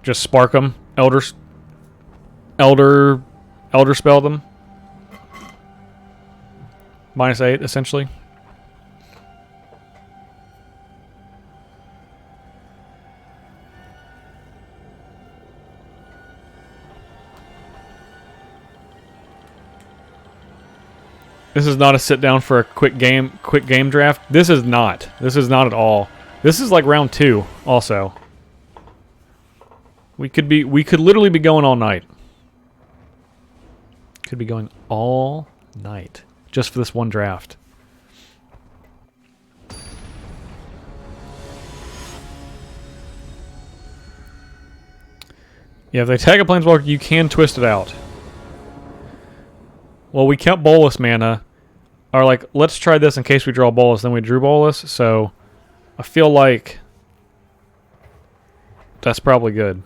A: Just spark them. Elder spell them. -8, essentially. This is not a sit down for a quick game draft. This is not. This is not at all. This is like round 2 also. We could literally be going all night. Could be going all night just for this one draft. Yeah, if they tag a Planeswalker, you can twist it out. Well, we kept bolus mana. Or like, let's try this in case we draw bolus. Then we drew bolus, so I feel like that's probably good.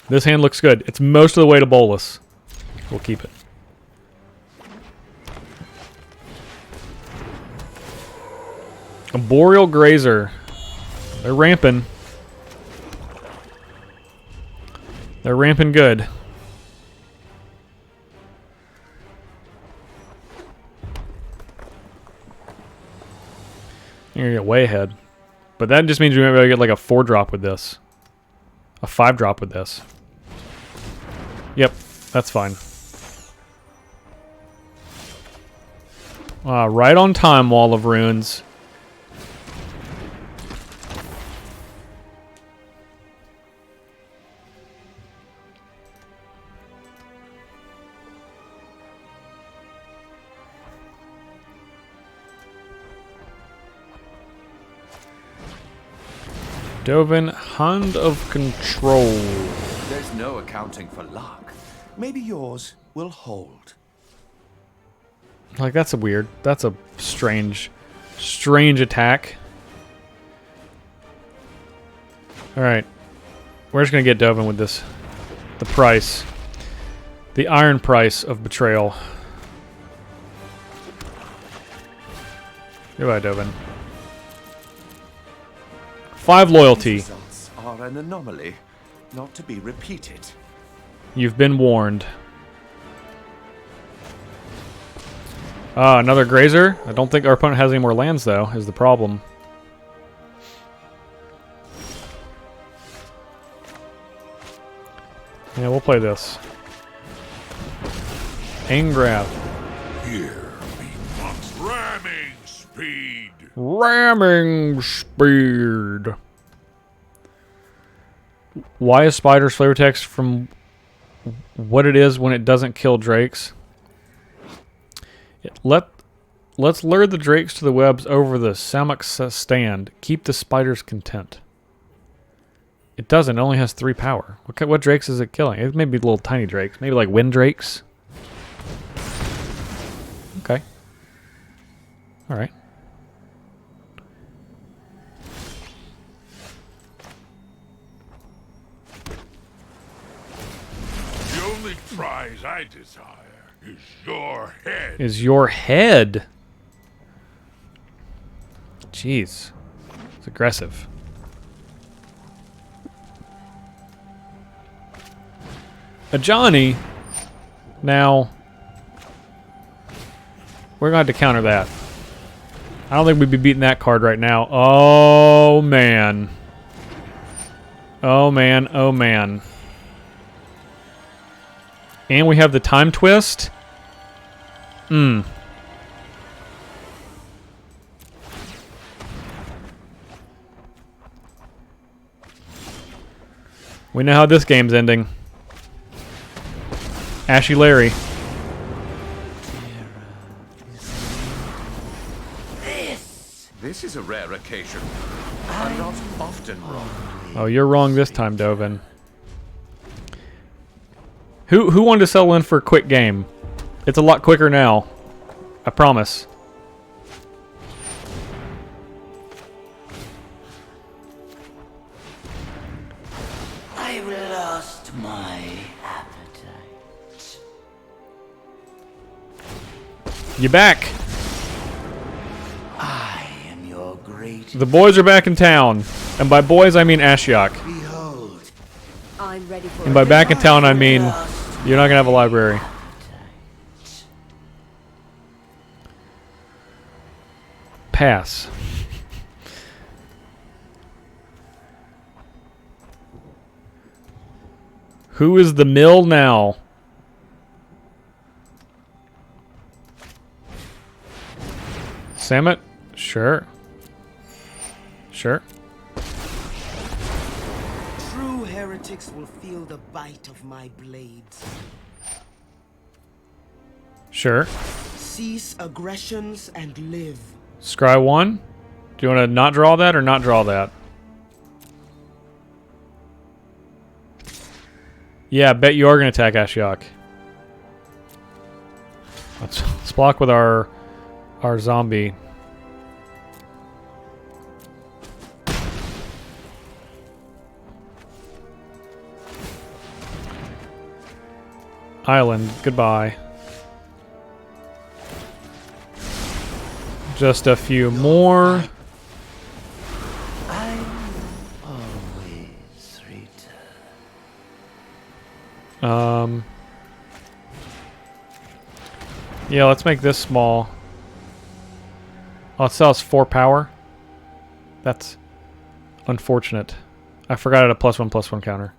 A: This hand looks good. It's most of the way to bolus. We'll keep it. A Boreal Grazer. They're ramping. They're ramping good. You're gonna get way ahead. But that just means we might be able to get like a 4-drop with this. A 5-drop with this. Yep, that's fine. Right on time, Wall of Runes. Dovin, Hand of Control.
H: There's no accounting for luck. Maybe yours will hold.
A: Like, that's a strange attack. Alright. We're just gonna get Dovin with this. The price. The iron price of betrayal. Goodbye, Dovin. 5 loyalty.
H: These results are an anomaly, not to be repeated.
A: You've been warned. Another grazer? I don't think our opponent has any more lands, though, is the problem. Yeah, we'll play this. Aingrath.
E: Here be monks. Ramming speed.
A: Ramming speed. Why is Spider's flavor text from what it is when it doesn't kill drakes? Let's lure the drakes to the webs over the Samux stand. Keep the spiders content. It doesn't. It only has 3 power. What drakes is it killing? It may be little tiny drakes. Maybe like wind drakes. Okay. Alright.
E: The only prize I desire is your head.
A: Is your head. Jeez. It's aggressive. A Johnny. Now, we're going to have to counter that. I don't think we'd be beating that card right now. Oh, man. Oh, man. Oh, man. And we have the time twist. We know how this game's ending. Ashy Larry.
H: This is a rare occasion. I'm not often wrong.
A: Oh, you're wrong this time, Dovin. Who wanted to settle in for a quick game? It's a lot quicker now. I promise.
J: I've lost my appetite.
A: You back.
J: I am your great.
A: The boys are back in town. And by boys, I mean Ashiok.
J: Behold.
C: I'm ready for
A: And by back in town, I mean you're not going to have a library. Pass. Who is the mill now? Samet? Sure. Sure.
J: True heretics will feel the bite of my blades.
A: Sure.
J: Cease aggressions and live.
A: Scry 1. Do you want to not draw that or not draw that? Yeah, I bet you are going to attack Ashiok. Let's block with our zombie. Island, goodbye. Just a few more.
J: I always return.
A: Yeah, let's make this small. Oh, it sells 4 power. That's unfortunate. I forgot it had a +1/+1 counter.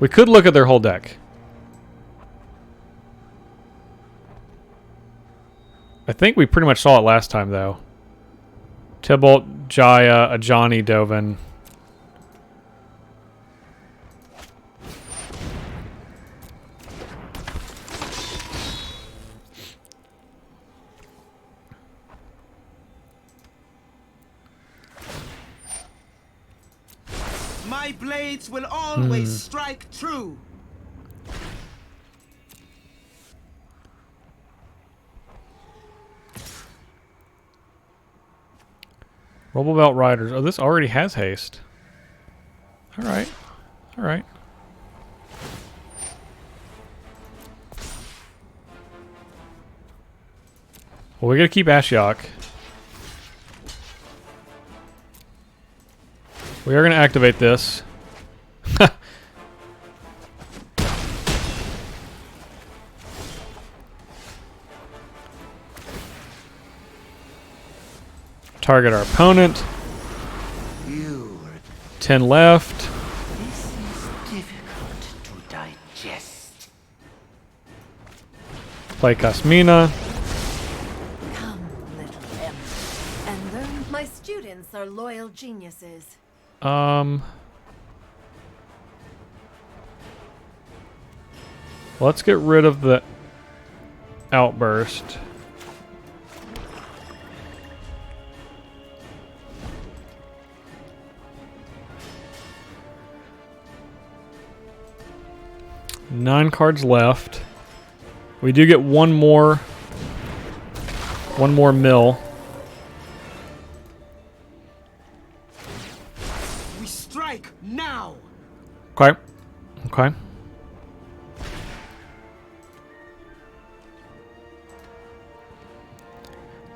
A: We could look at their whole deck. I think we pretty much saw it last time, though. Tybalt, Jaya, Ajani, Dovin.
J: My blades will always strike true.
A: Rollbelt Riders. Oh, this already has haste. Alright. Alright. Well, we gotta keep Ashiok. We are gonna activate this. Target our opponent. 10 left.
J: This is difficult to digest.
A: Play Kasmina.
F: Come, little Emma, and learn. My students are loyal geniuses.
A: Let's get rid of the outburst. Nine cards left. We do get one more mill.
J: We strike now.
A: Okay. Okay.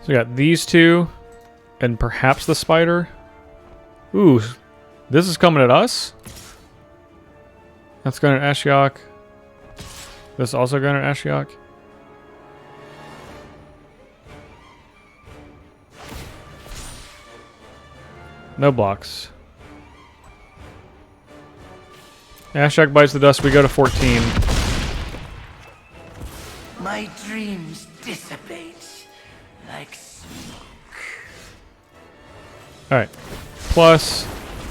A: So we got these two and perhaps the spider. Ooh, this is coming at us. That's going to Ashiok. This is also going to Ashiok. No blocks. Ashiok bites the dust. We go to 14.
J: My dreams dissipate like smoke.
A: All right. Plus.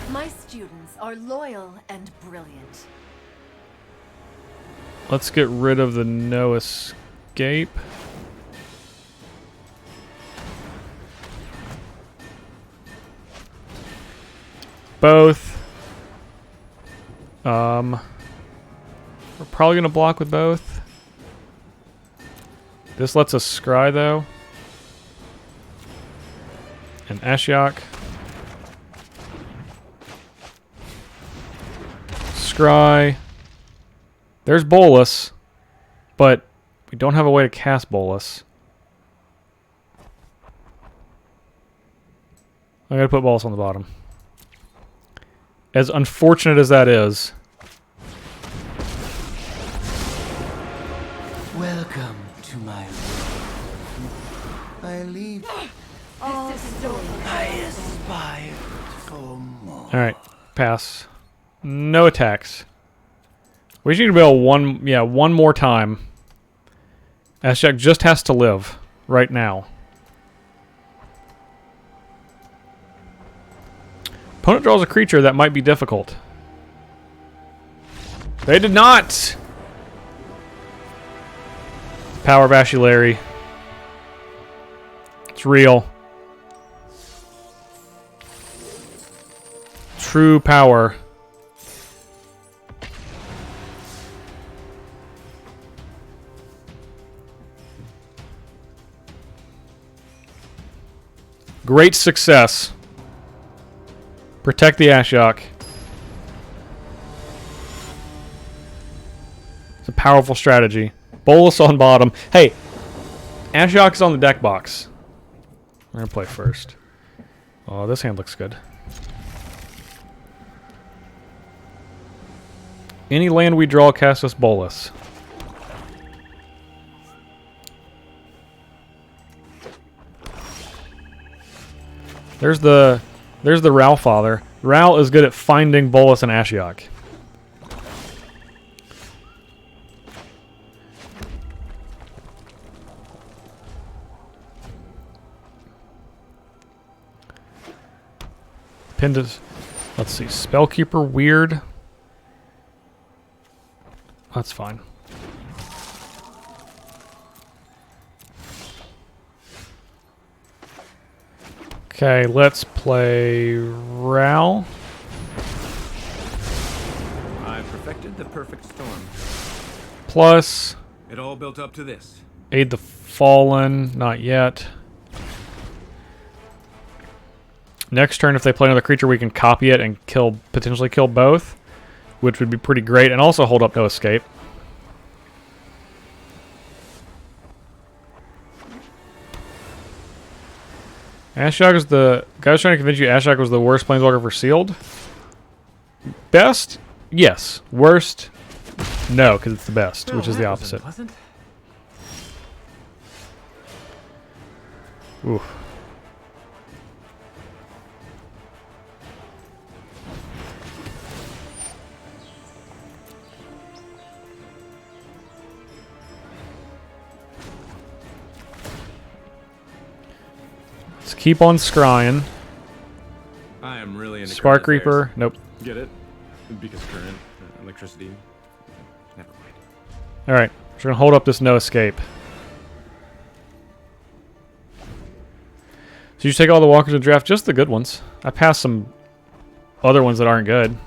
F: My students are loyal and brilliant.
A: Let's get rid of the no escape. Both. We're probably gonna block with both. This lets us scry though. And Ashiok. Scry. There's Bolus, but we don't have a way to cast Bolus. I gotta put Bolus on the bottom. As unfortunate as that is.
J: Welcome to my world. I leave. I aspired for more.
A: Alright, pass. No attacks. We should be able one more time. Ashiok just has to live right now. Opponent draws a creature that might be difficult. They did not! Power of Ashulary. It's real. True power. Great success. Protect the Ashiok. It's a powerful strategy. Bolus on bottom. Hey, Ashiok's on the deck box. We're gonna play first. Oh, this hand looks good. Any land we draw casts us Bolus. There's the Ral father. Ral is good at finding Bolus and Ashiok. Pinned is, let's see, Spellkeeper, weird. That's fine. Okay, let's play Ral.
D: I perfected the perfect storm.
A: Plus,
D: It all built up to this.
A: Aid the Fallen, not yet. Next turn, if they play another creature, we can copy it and potentially kill both, which would be pretty great, and also hold up No Escape. Ashiok is the guy was trying to convince you Ashiok was the worst planeswalker for sealed. Best? Yes. Worst? No, because it's the best, which is the opposite. Ooh. Let's keep on scrying.
D: I am really into
A: Spark
D: current
A: Reaper.
D: affairs.
A: Nope.
D: Get it? Because current electricity. Never mind.
A: Alright. We're going to hold up this No Escape. So you take all the walkers in draft, just the good ones. I passed some other ones that aren't good.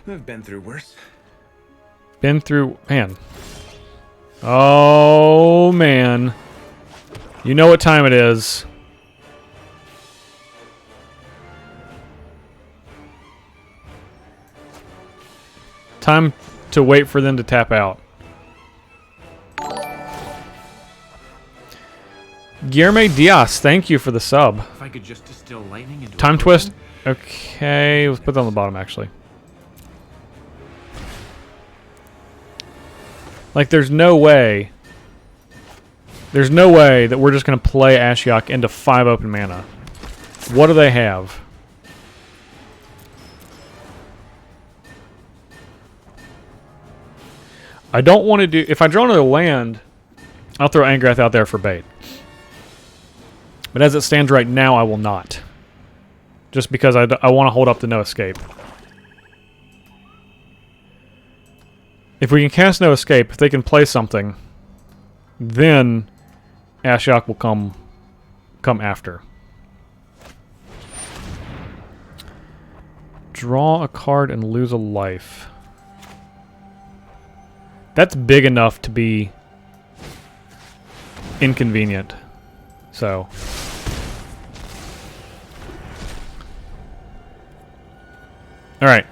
D: I've been through worse.
A: Been through... Man. Oh, man. You know what time it is. Time to wait for them to tap out. Guillermo Diaz, thank you for the sub.
D: If I could just distill lightning into
A: Time
D: a
A: twist.
D: potion.
A: Okay, let's put that on the bottom, actually. Like, there's no way. There's no way that we're just going to play Ashiok into 5 open mana. What do they have? I don't want to do... If I draw another land, I'll throw Angrath out there for bait. But as it stands right now, I will not. Just because I want to hold up the No Escape. If we can cast No Escape, if they can play something, then Ashiok will come after. Draw a card and lose a life. That's big enough to be inconvenient. So. Alright.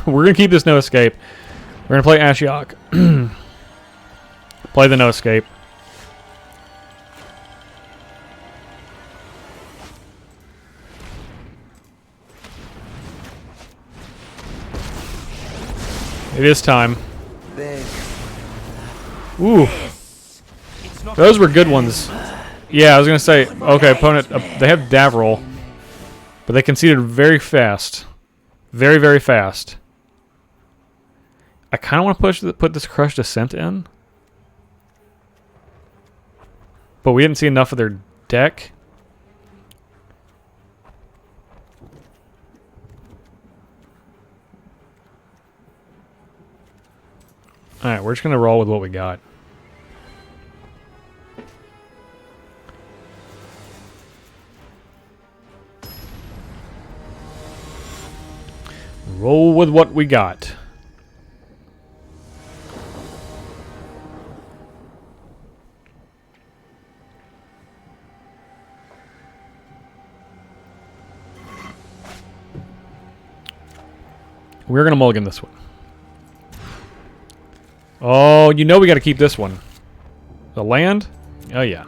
A: We're going to keep this No Escape. We're going to play Ashiok. Play the No Escape. It is time. Ooh. Those were good ones. Yeah, I was going to say, okay, opponent, they have Davril, but they conceded very fast. Very, very fast. I kind of want to put this Crush Descent in. But we didn't see enough of their deck. Alright, we're just going to roll with what we got. Roll with what we got. We're going to mulligan this one. Oh, you know we got to keep this one. The land? Oh, yeah.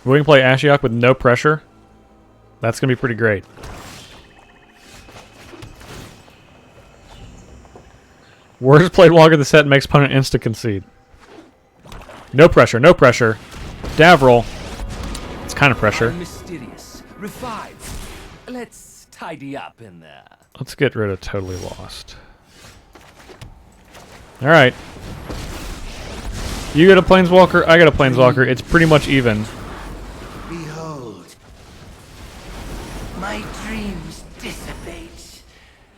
A: We can play Ashiok with no pressure. That's going to be pretty great. Worst played Walker the set makes opponent insta-concede. No pressure, no pressure. Davril. It's kind of pressure.
J: I'm mysterious,
K: Revive. Let's tidy up in there.
A: Let's get rid of Totally Lost. Alright. You got a Planeswalker, I got a Planeswalker. It's pretty much even.
J: Behold, my dreams dissipate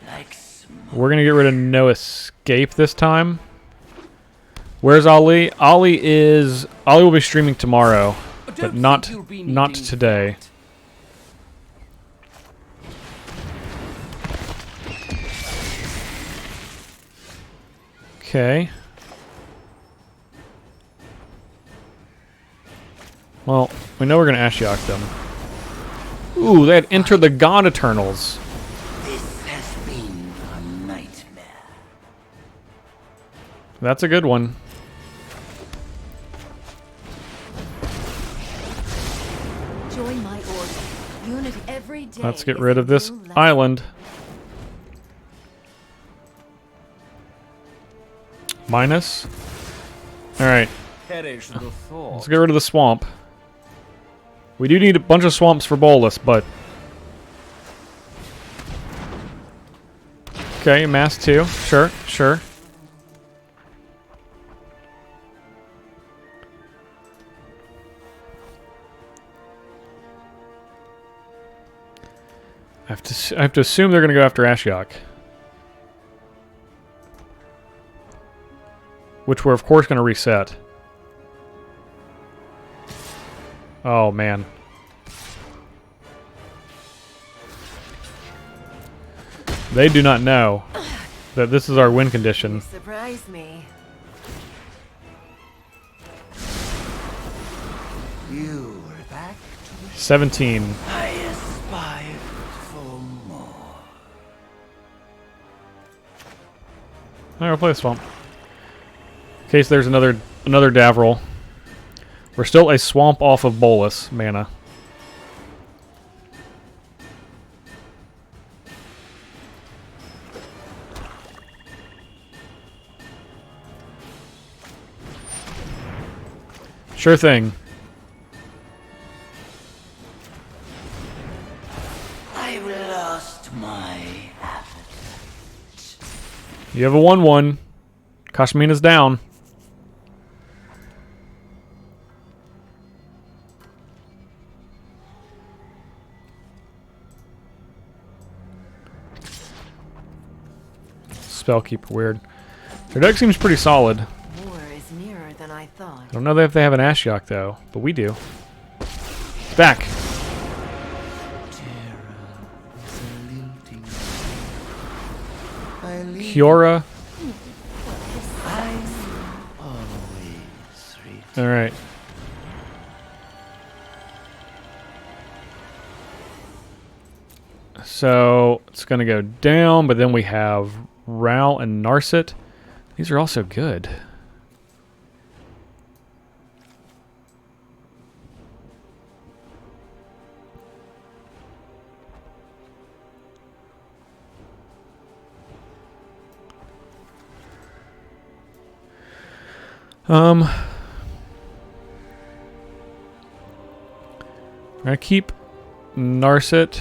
J: like smoke.
A: We're going to get rid of No Escape this time. Where's Ali? Ali will be streaming tomorrow, but not today. Okay. Well, we know we're going to Ashiok them. Ooh, they had Enter the God Eternals.
J: This has been a nightmare.
A: That's a good one.
C: Join my order. Unity every day.
A: Let's get rid of this island. Minus. Alright.
K: Perish the thought.
A: Let's get rid of the swamp. We do need a bunch of swamps for Bolus, but... Okay, mass 2. Sure, sure. I have to assume they're going to go after Ashiok. Which we're, of course, going to reset. Oh, man. They do not know that this is our win condition.
F: Surprise me.
J: You are back to the
A: 17.
J: I aspired for more.
A: Alright, we'll play the swamp. In case there's another Davril. We're still a swamp off of Bolus mana. Sure thing.
J: I've lost my appetite.
A: You have a 1/1. Kashmina's down. Spellkeeper weird. Their deck seems pretty solid.
F: More is nearer than I thought.
A: I don't know if they have an Ashiok though, but we do. Back. Kiora. All right. So it's going to go down, but then we have Ral and Narset. These are also good. I'm going to keep Narset.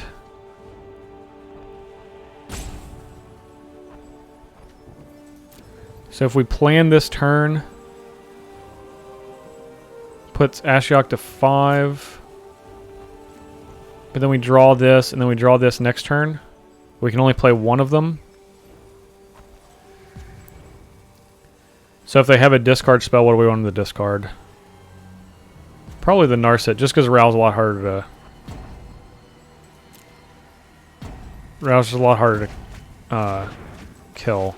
A: So if we plan this turn, puts Ashiok to 5, but then we draw this, and then we draw this next turn, we can only play one of them. So if they have a discard spell, what do we want them to discard? Probably the Narset, just because Ral's a lot harder to... Ral's just a lot harder to kill.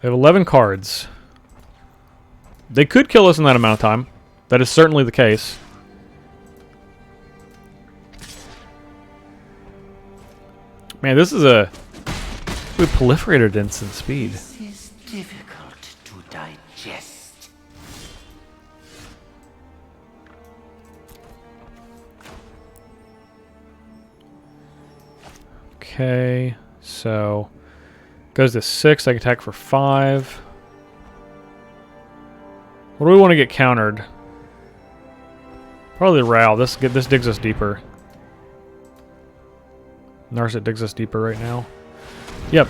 A: They have 11 cards. They could kill us in that amount of time. That is certainly the case. Man, this is a... We proliferated instant speed.
J: This is difficult to digest.
A: Okay, so... Goes to 6, I can attack for 5. What do we want to get countered? Probably Rao. This digs us deeper. Narset digs us deeper right now. Yep.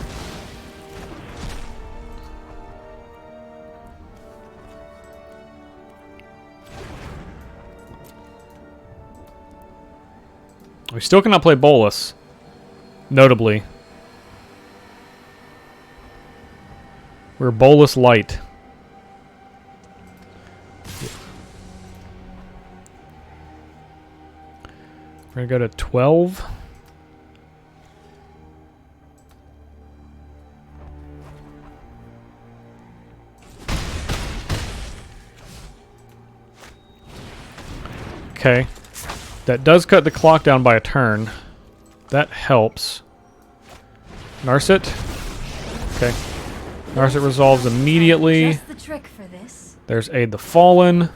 A: We still cannot play Bolus. Notably. We're Bolus light. We're gonna go to 12. Okay. That does cut the clock down by a turn. That helps. Narset. Okay. Narset resolves immediately.
C: Just the trick for this.
A: There's Aid the Fallen.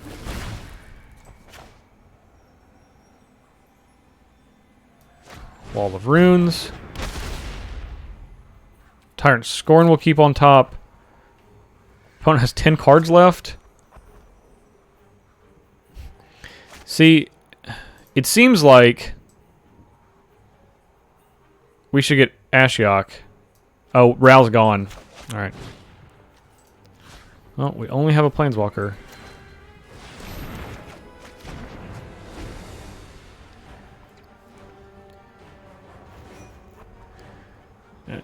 A: Wall of Runes. Tyrant Scorn will keep on top. Opponent has 10 cards left. See, it seems like we should get Ashiok. Oh, Rao's gone. Alright. Well, we only have a Planeswalker.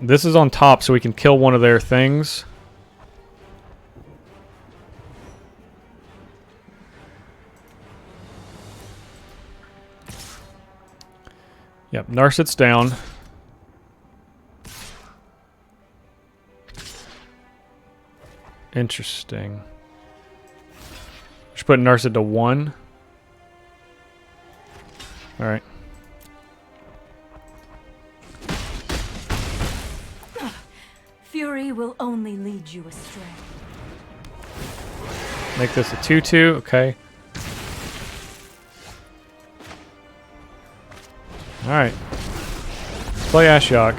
A: This is on top, so we can kill one of their things. Yep, Narset's down. Interesting. Should put Narset to 1. Alright.
C: Fury will only lead you astray.
A: Make this a 2/2, okay. Alright. Let's play Ashiok.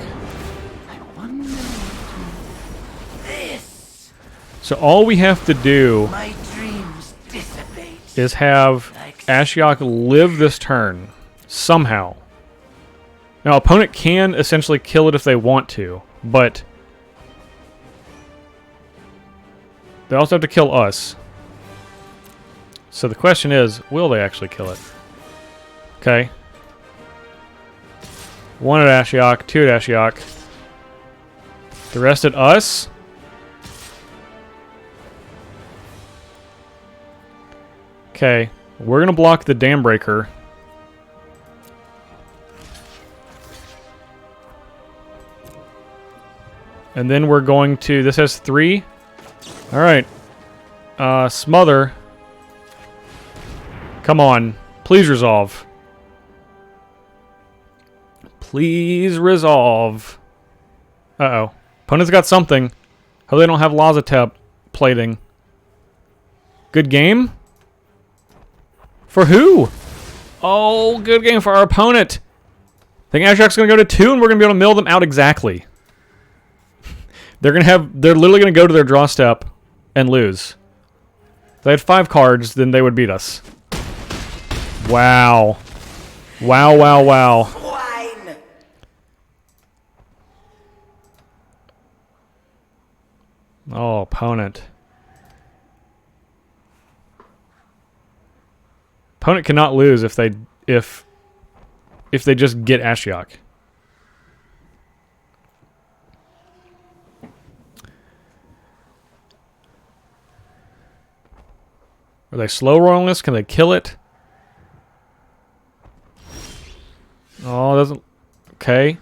A: So all we have to do is have Ashiok live this turn. Somehow. Now, opponent can essentially kill it if they want to, but they also have to kill us. So the question is, will they actually kill it? Okay. 1 at Ashiok, 2 at Ashiok. The rest at us? Okay. We're going to block the Dam Breaker. And then we're going to... This has 3. Alright. Smother. Come on. Please resolve. Please resolve. Uh-oh. Opponent's got something. Hope they don't have Lazotep plating. Good game? For who? Oh, good game for our opponent. I think Ashiok's going to go to 2, and we're going to be able to mill them out exactly. They're literally going to go to their draw step and lose. If they had 5 cards, then they would beat us. Wow. Wow, wow, wow.
J: Swine!
A: Oh, opponent. Opponent cannot lose if they just get Ashiok. Are they slow rolling this? Can they kill it? Oh, it doesn't. Okay.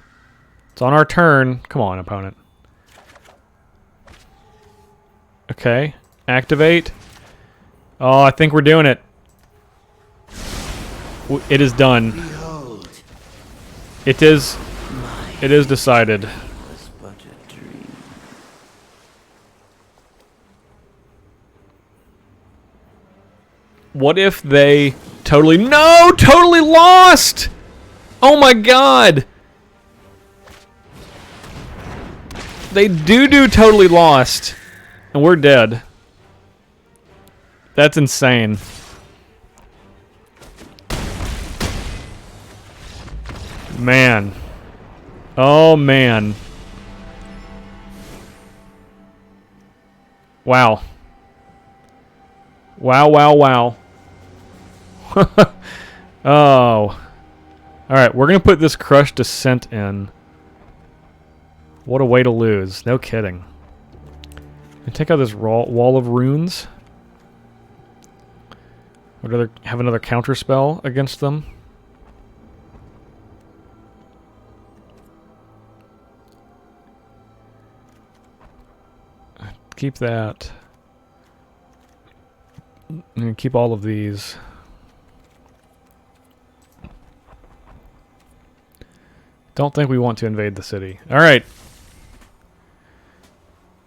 A: It's on our turn. Come on, opponent. Okay. Activate. Oh, I think we're doing it. It is done.
J: Behold,
A: It is decided.
J: was but a dream.
A: What if they totally lost? Oh my god. They do totally lost. And we're dead. That's insane. Man. Oh, man. Wow. Wow, wow, wow. Oh. Alright, we're going to put this Crushed Descent in. What a way to lose. No kidding. And take out this wall of runes. Would rather have another counter spell against them. Keep that. And keep all of these. Don't think we want to invade the city. Alright.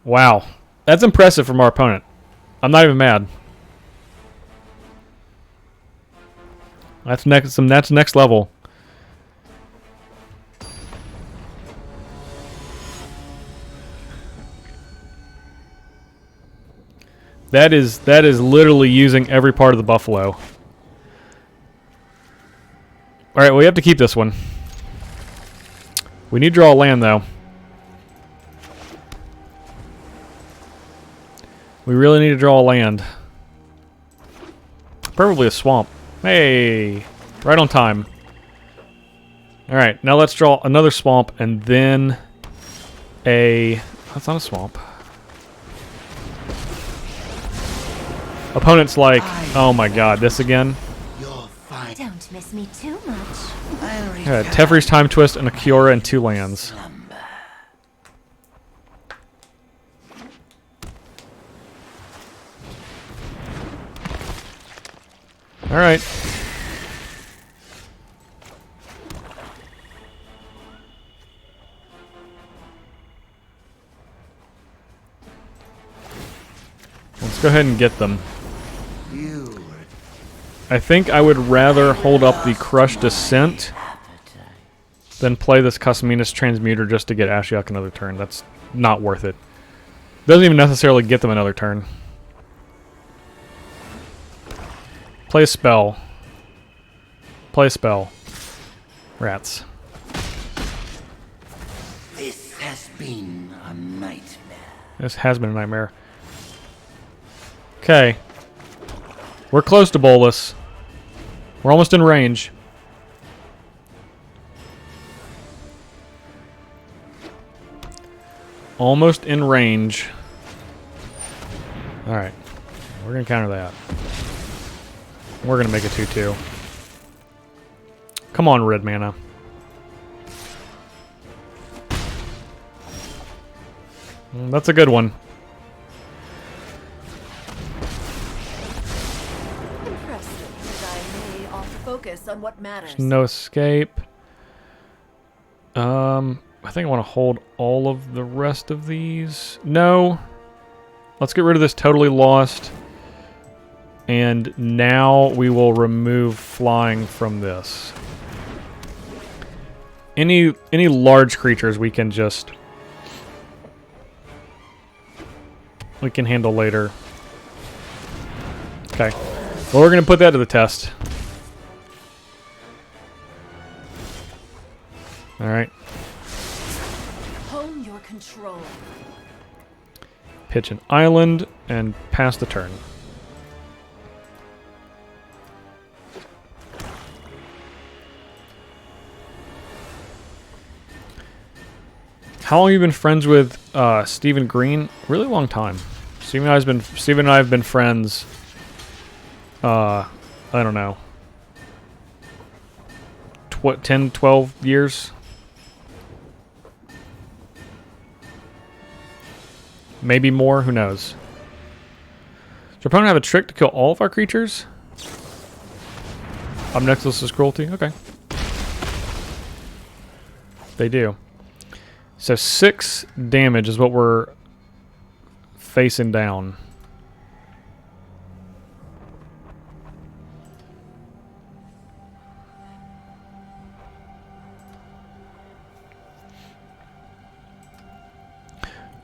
A: Wow. That's impressive from our opponent. I'm not even mad. That's next level. That is literally using every part of the buffalo. Alright, we have to keep this one. We need to draw a land, though. We really need to draw a land. Probably a swamp. Hey! Right on time. Alright, now let's draw another swamp and then a... That's not a swamp. Opponent's like, oh my god, this again?
C: Don't miss me too much.
A: Yeah, Teferi's Time Twist and a Kiora and 2 lands. Alright. Let's go ahead and get them. I think I would rather hold up the Crushed Descent than play this Cosminus Transmuter just to get Ashiok another turn. That's not worth it. Doesn't even necessarily get them another turn. Play a spell. Play a spell. Rats.
J: This has been a nightmare.
A: This has been a nightmare. Okay. We're close to Bolus. We're almost in range. Almost in range. Alright. We're going to counter that. We're going to make a 2-2. Come on, red mana. That's a good one.
F: Focus on what matters.
A: No escape. I think I want to hold all of the rest of these. No. Let's get rid of this Totally Lost. And now we will remove flying from this. Any large creatures we can just... we can handle later. Okay. Well, we're going to put that to the test. Alright.
F: Hone your control.
A: Pitch an island and pass the turn. How long have you been friends with Stephen Green? Really long time. Stephen and I have been friends. I don't know. 10, 12 years. Maybe more. Who knows? Does your opponent have a trick to kill all of our creatures? Obnexus' Cruelty. Okay. They do. So 6 damage is what we're facing down.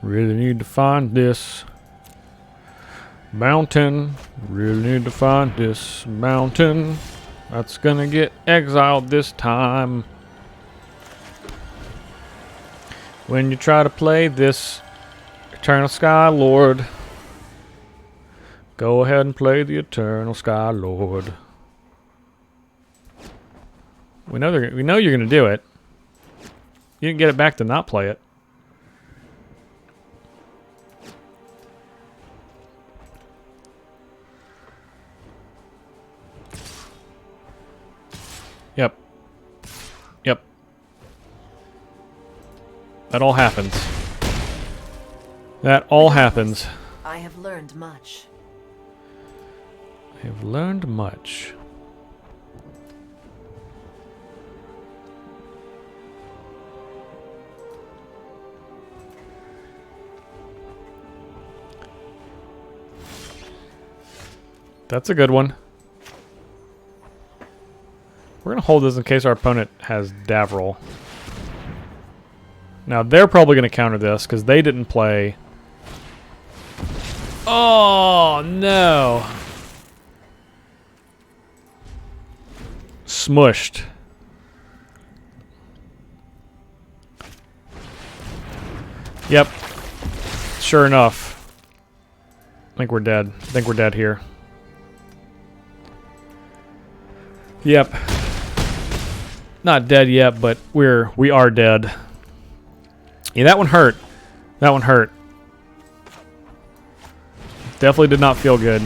A: Really need to find this mountain. Really need to find this mountain. That's gonna get exiled this time. When you try to play this Eternal Sky Lord, go ahead and play the Eternal Sky Lord. We know you're gonna do it. You can get it back to not play it. Yep. Yep. That all happens. That all happens.
F: I have learned much.
A: I have learned much. That's a good one. We're going to hold this in case our opponent has Davril. Now, they're probably going to counter this because they didn't play... Oh, no. Smushed. Yep. Sure enough. I think we're dead. I think we're dead here. Yep. Not dead yet, but we are dead. Yeah, that one hurt. That one hurt. Definitely did not feel good.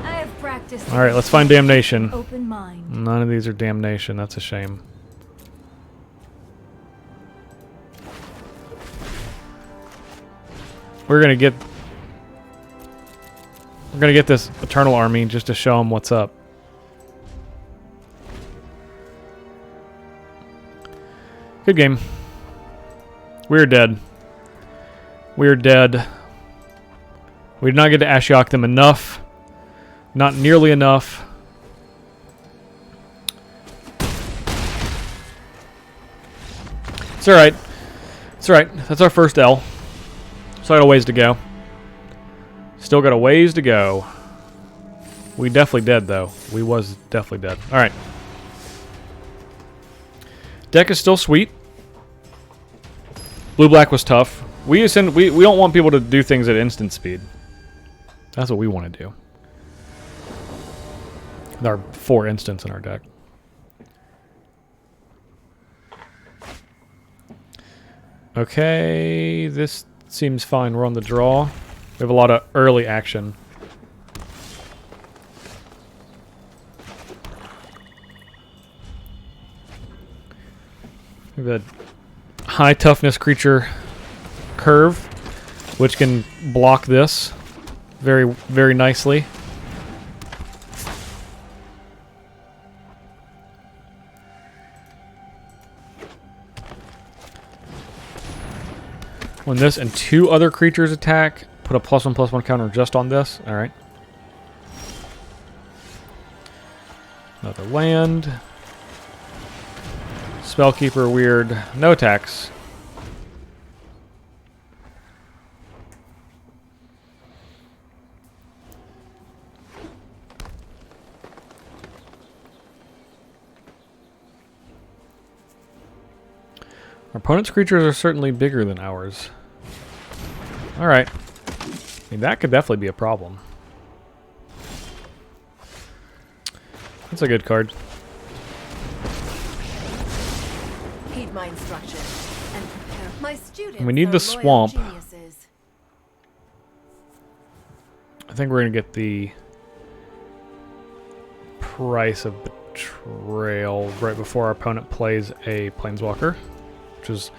C: I have practiced.
A: All right, let's find Damnation.
C: Open mind.
A: None of these are Damnation. That's a shame. We're gonna get this Eternal Army just to show them what's up. Good game. We're dead. We're dead. We did not get to Ashiok them enough. Not nearly enough. It's alright. It's alright. That's our first L. Still got a ways to go. Still got a ways to go. We definitely dead, though. We was definitely dead. Alright. Deck is still sweet. Blue-black was tough. We don't want people to do things at instant speed. That's what we want to do. With our 4 instants in our deck. Okay, this seems fine. We're on the draw. We have a lot of early action. We have a high toughness creature curve, which can block this very, very nicely. When this and 2 other creatures attack, put a +1/+1 counter just on this. All right. Another land. Spellkeeper, weird. No attacks. Our opponent's creatures are certainly bigger than ours. Alright. I mean, that could definitely be a problem. That's a good card.
F: Heed my instruction and prepare my students.
A: And we need the swamp.
F: Geniuses.
A: I think we're going to get the Price of Betrayal right before our opponent plays a Planeswalker, which is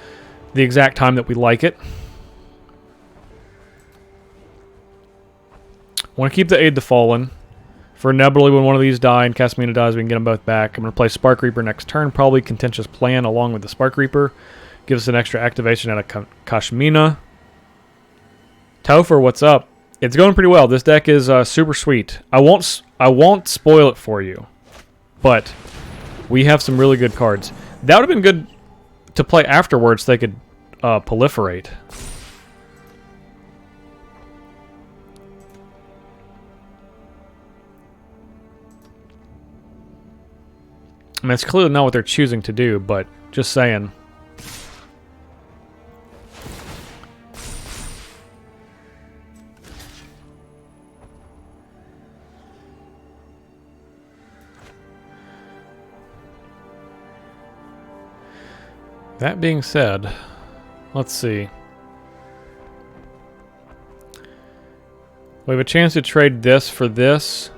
A: the exact time that we like it. Want to keep the Aid the Fallen. For inevitably when one of these die and Castamina dies, we can get them both back. I'm going to play Spark Reaper next turn. Probably Contentious Plan along with the Spark Reaper. Gives us an extra activation out of Kashmina. Topher, what's up? It's going pretty well. This deck is super sweet. I won't spoil it for you, but we have some really good cards. That would have been good to play afterwards so they could proliferate. I mean, it's clearly not what they're choosing to do, but just saying. That being said, let's see. We have a chance to trade this for this.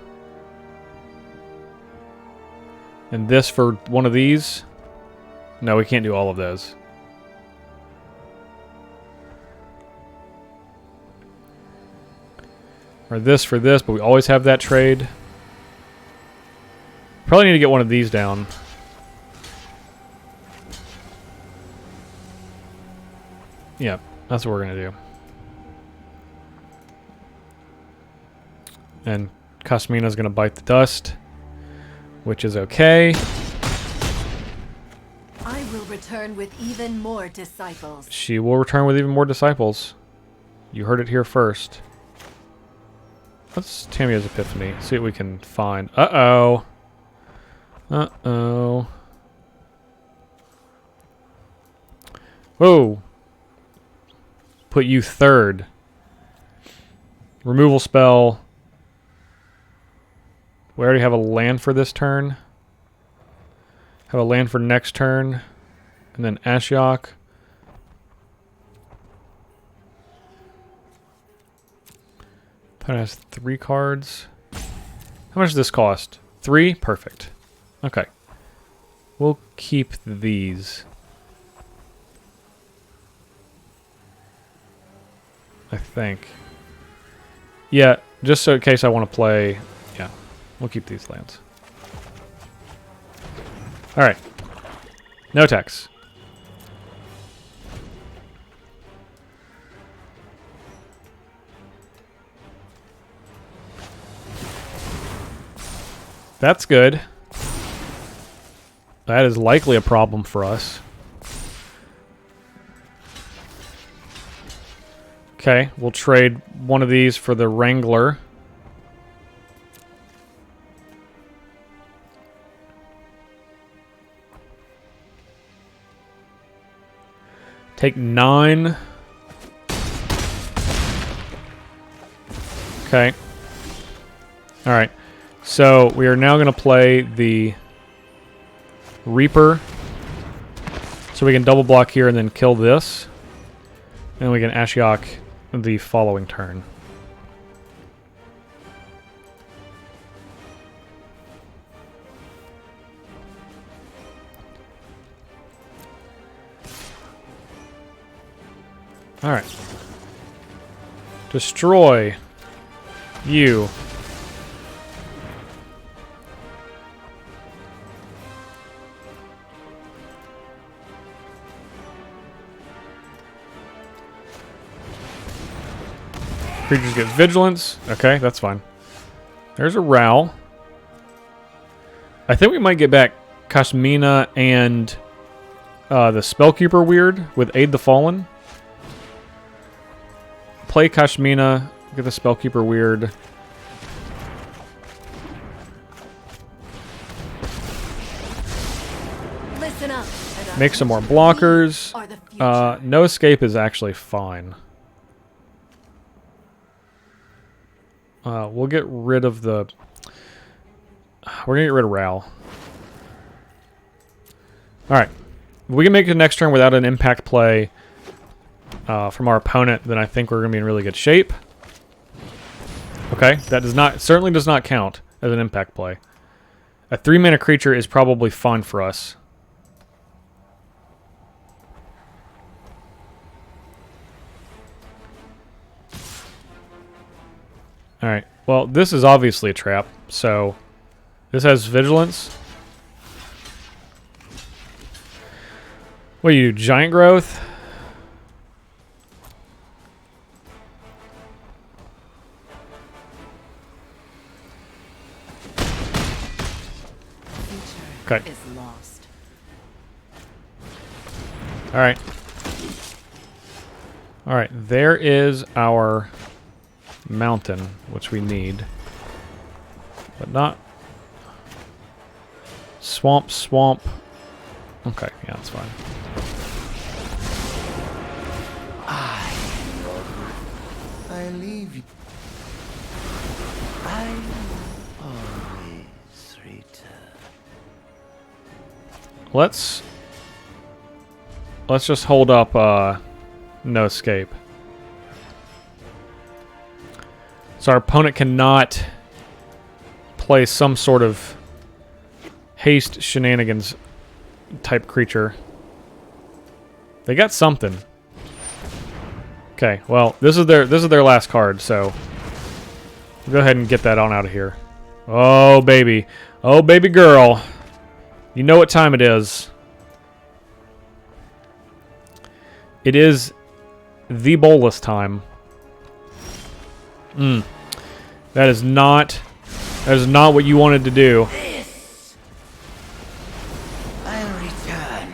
A: And this for one of these. No, we can't do all of those. Or this for this, but we always have that trade. Probably need to get one of these down. Yeah, that's what we're going to do. And Kasmina's going to bite the dust, which is okay.
F: I will return with even more disciples.
A: She will return with even more disciples. You heard it here first. Let's Tamiya's Epiphany. See what we can find. Uh-oh. Uh-oh. Whoa. Put you third. Removal spell. We already have a land for this turn. Have a land for next turn. And then Ashiok. Opponent has 3 cards. How much does this cost? 3? Perfect. Okay. We'll keep these. I think. Yeah, just so in case I want to play. Yeah, we'll keep these lands. Alright. No tax. That's good. That is likely a problem for us. Okay, we'll trade one of these for the Wrangler. Take 9. Okay. Alright. So we are now going to play the Reaper. So we can double block here and then kill this. And we can Ashiok the following turn. Alright. Destroy you. Creatures get vigilance. Okay, that's fine. There's a Ral. I think we might get back Kasmina and the Spellkeeper weird with Aid the Fallen. Play Kasmina, get the Spellkeeper weird.
F: Listen up.
A: Make some more blockers. No escape is actually fine. We'll get rid of the... We're going to get rid of Ral. Alright. If we can make the next turn without an impact play from our opponent, then I think we're going to be in really good shape. Okay. That certainly does not count as an impact play. A 3-mana creature is probably fine for us. Alright, well, this is obviously a trap, so this has vigilance. What do you do, giant growth? Okay.
F: Is lost.
A: Alright. Alright, there is our mountain, which we need. But not... Swamp, swamp. Okay, yeah, that's fine.
J: I leave you.
K: I always return.
A: Let's let's just hold up no escape. So our opponent cannot play some sort of haste shenanigans type creature. They got something. Okay, well, this is their last card, so go ahead and get that on out of here. Oh baby. Oh baby girl. You know what time it is. It is the bolus time. That is not what you wanted to do.
J: I'll return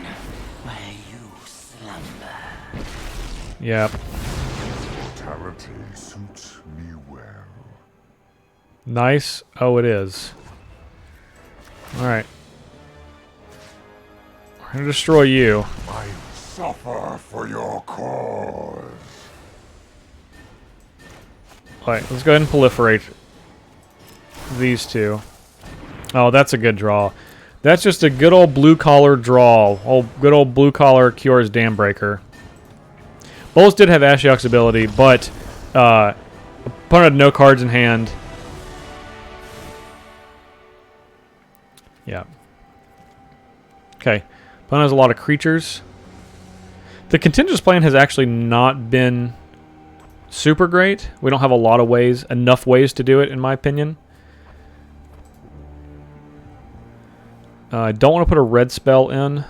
J: where you slumber.
A: Yep.
E: Mortality suits me well.
A: Nice. Oh, it is. Alright. We're going to destroy you.
E: I suffer for your cause.
A: Alright, let's go ahead and proliferate these two. Oh, that's a good draw. That's just a good old blue-collar draw. Good old blue-collar Cures Dam Breaker. Both did have Ashiok's ability, but opponent had no cards in hand. Yeah. Okay. Opponent has a lot of creatures. The Contingents plan has actually not been super great. We don't have a lot of ways, enough ways to do it, in my opinion. I don't want to put a red spell in.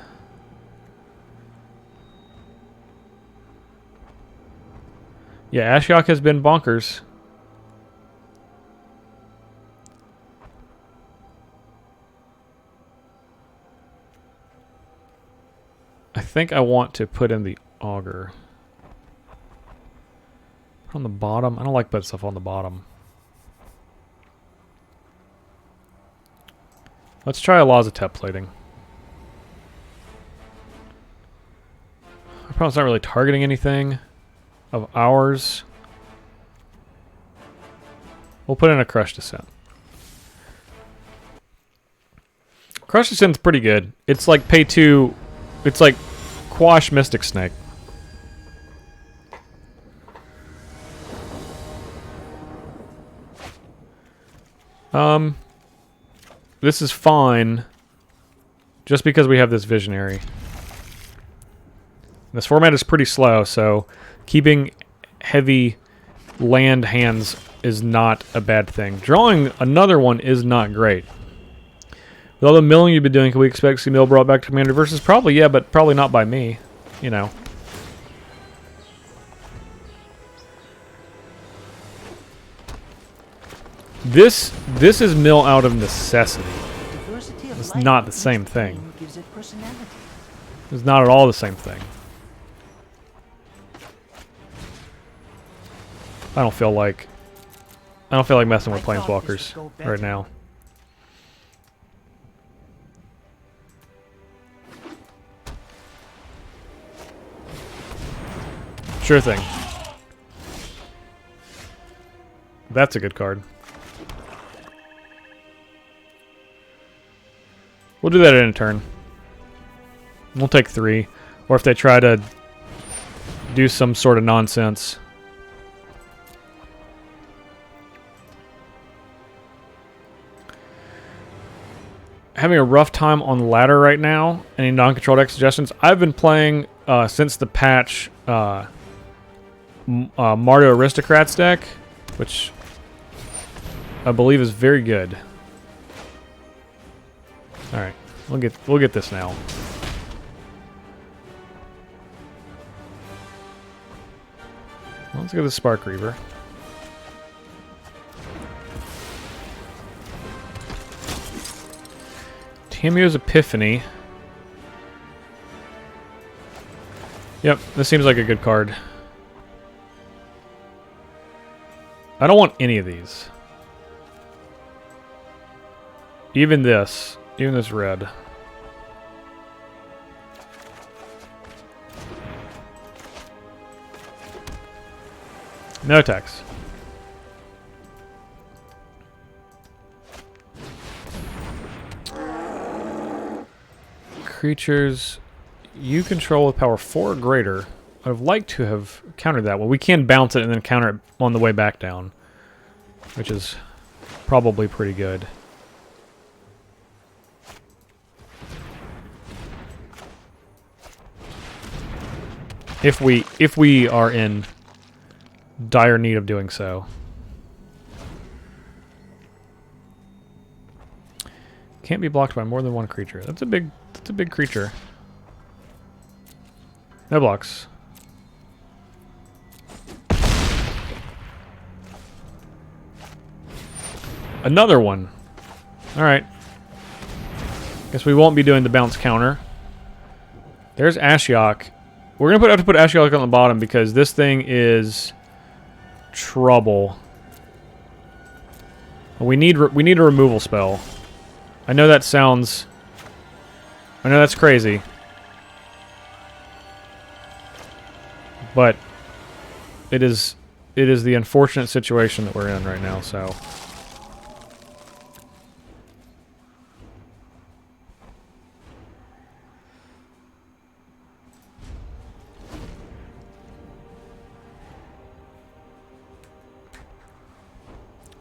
A: Yeah, Ashiok has been bonkers. I think I want to put in the Augur. Put on the bottom. I don't like putting stuff on the bottom. Let's try a Lazatep plating. Our opponent's not really targeting anything of ours. We'll put in a Crush Descent. Crush Descent's pretty good. It's like pay 2. It's like Quash Mystic Snake. This is fine just because we have this Visionary. This format is pretty slow, so keeping heavy land hands is not a bad thing. Drawing another one is not great. With all the milling you've been doing, can we expect to see mill brought back to Commander Versus? Probably, yeah, but probably not by me. You know. This is mill out of necessity. It's not the same thing. It's not at all the same thing. I don't feel like messing with Planeswalkers right now. Sure thing. That's a good card. We'll do that in a turn. We'll take 3. Or if they try to do some sort of nonsense. Having a rough time on ladder right now. Any non-controlled deck suggestions? I've been playing since the patch Mario Aristocrats deck, which I believe is very good. All right, we'll get this now. Let's get the Spark Reaver. Tamio's Epiphany. Yep, this seems like a good card. I don't want any of these. Even this red. No attacks. Creatures You control with power 4 or greater. I would have liked to have countered that. Well, we can bounce it and then counter it on the way back down, which is probably pretty good. If we are in dire need of doing so. Can't be blocked by more than one creature. That's a big creature. No blocks. Another one. Alright. Guess we won't be doing the bounce counter. There's Ashiok. We're gonna have to put Ashiok on the bottom because this thing is trouble. We need a removal spell. I know that sounds... I know that's crazy. But it is the unfortunate situation that we're in right now, so...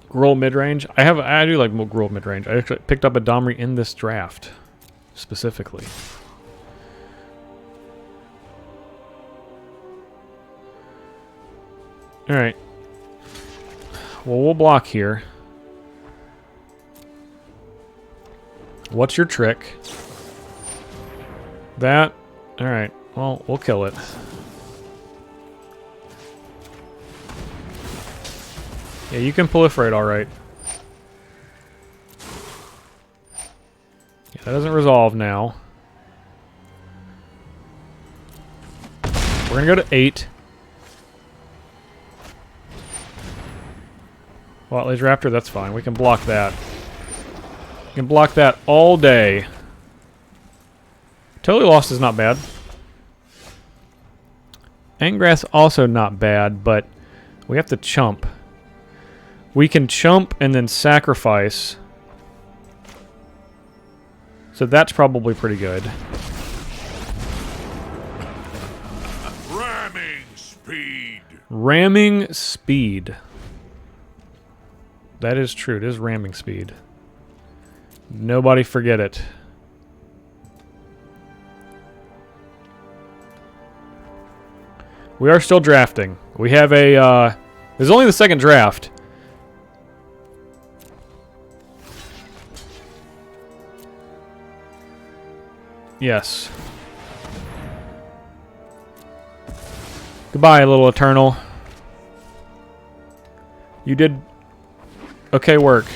A: Gruul mid-range. I do like Gruul mid-range. I actually picked up a Domri in this draft, specifically. Alright. Well, we'll block here. What's your trick? That? Alright. Well, we'll kill it. Yeah, you can proliferate alright. Yeah, that doesn't resolve now. We're gonna go to 8. Well, Laser Raptor, that's fine. We can block that. We can block that all day. Totally Lost is not bad. Angrass also not bad, but we have to chump. We can chump and then sacrifice. So that's probably pretty good.
E: Ramming speed.
A: Ramming speed. That is true. It is ramming speed. Nobody forget it. We are still drafting. We have a... this is only the second draft. Yes. Goodbye, little Eternal. You did okay work.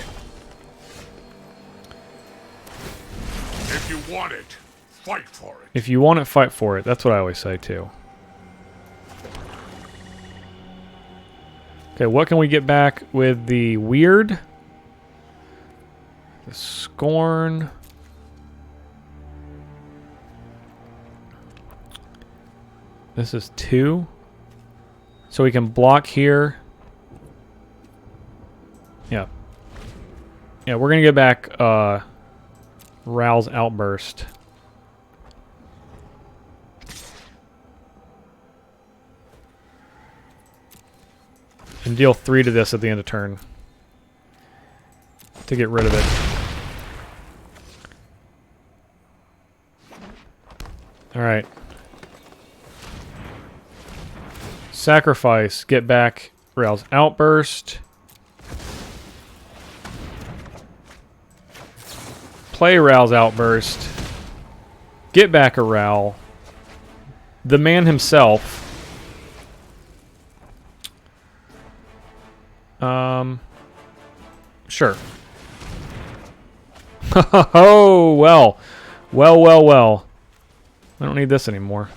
E: If you want it, fight for it.
A: If you want it, fight for it. That's what I always say, too. Okay, what can we get back with the Weird? The Scorn... This is 2. So we can block here. Yeah. Yeah, we're going to get back Ral's Outburst. And deal 3 to this at the end of turn. To get rid of it. Alright. Sacrifice. Get back Ral's Outburst. Play Ral's Outburst. Get back a Ral. The man himself. Sure. Oh, well. Well. I don't need this anymore.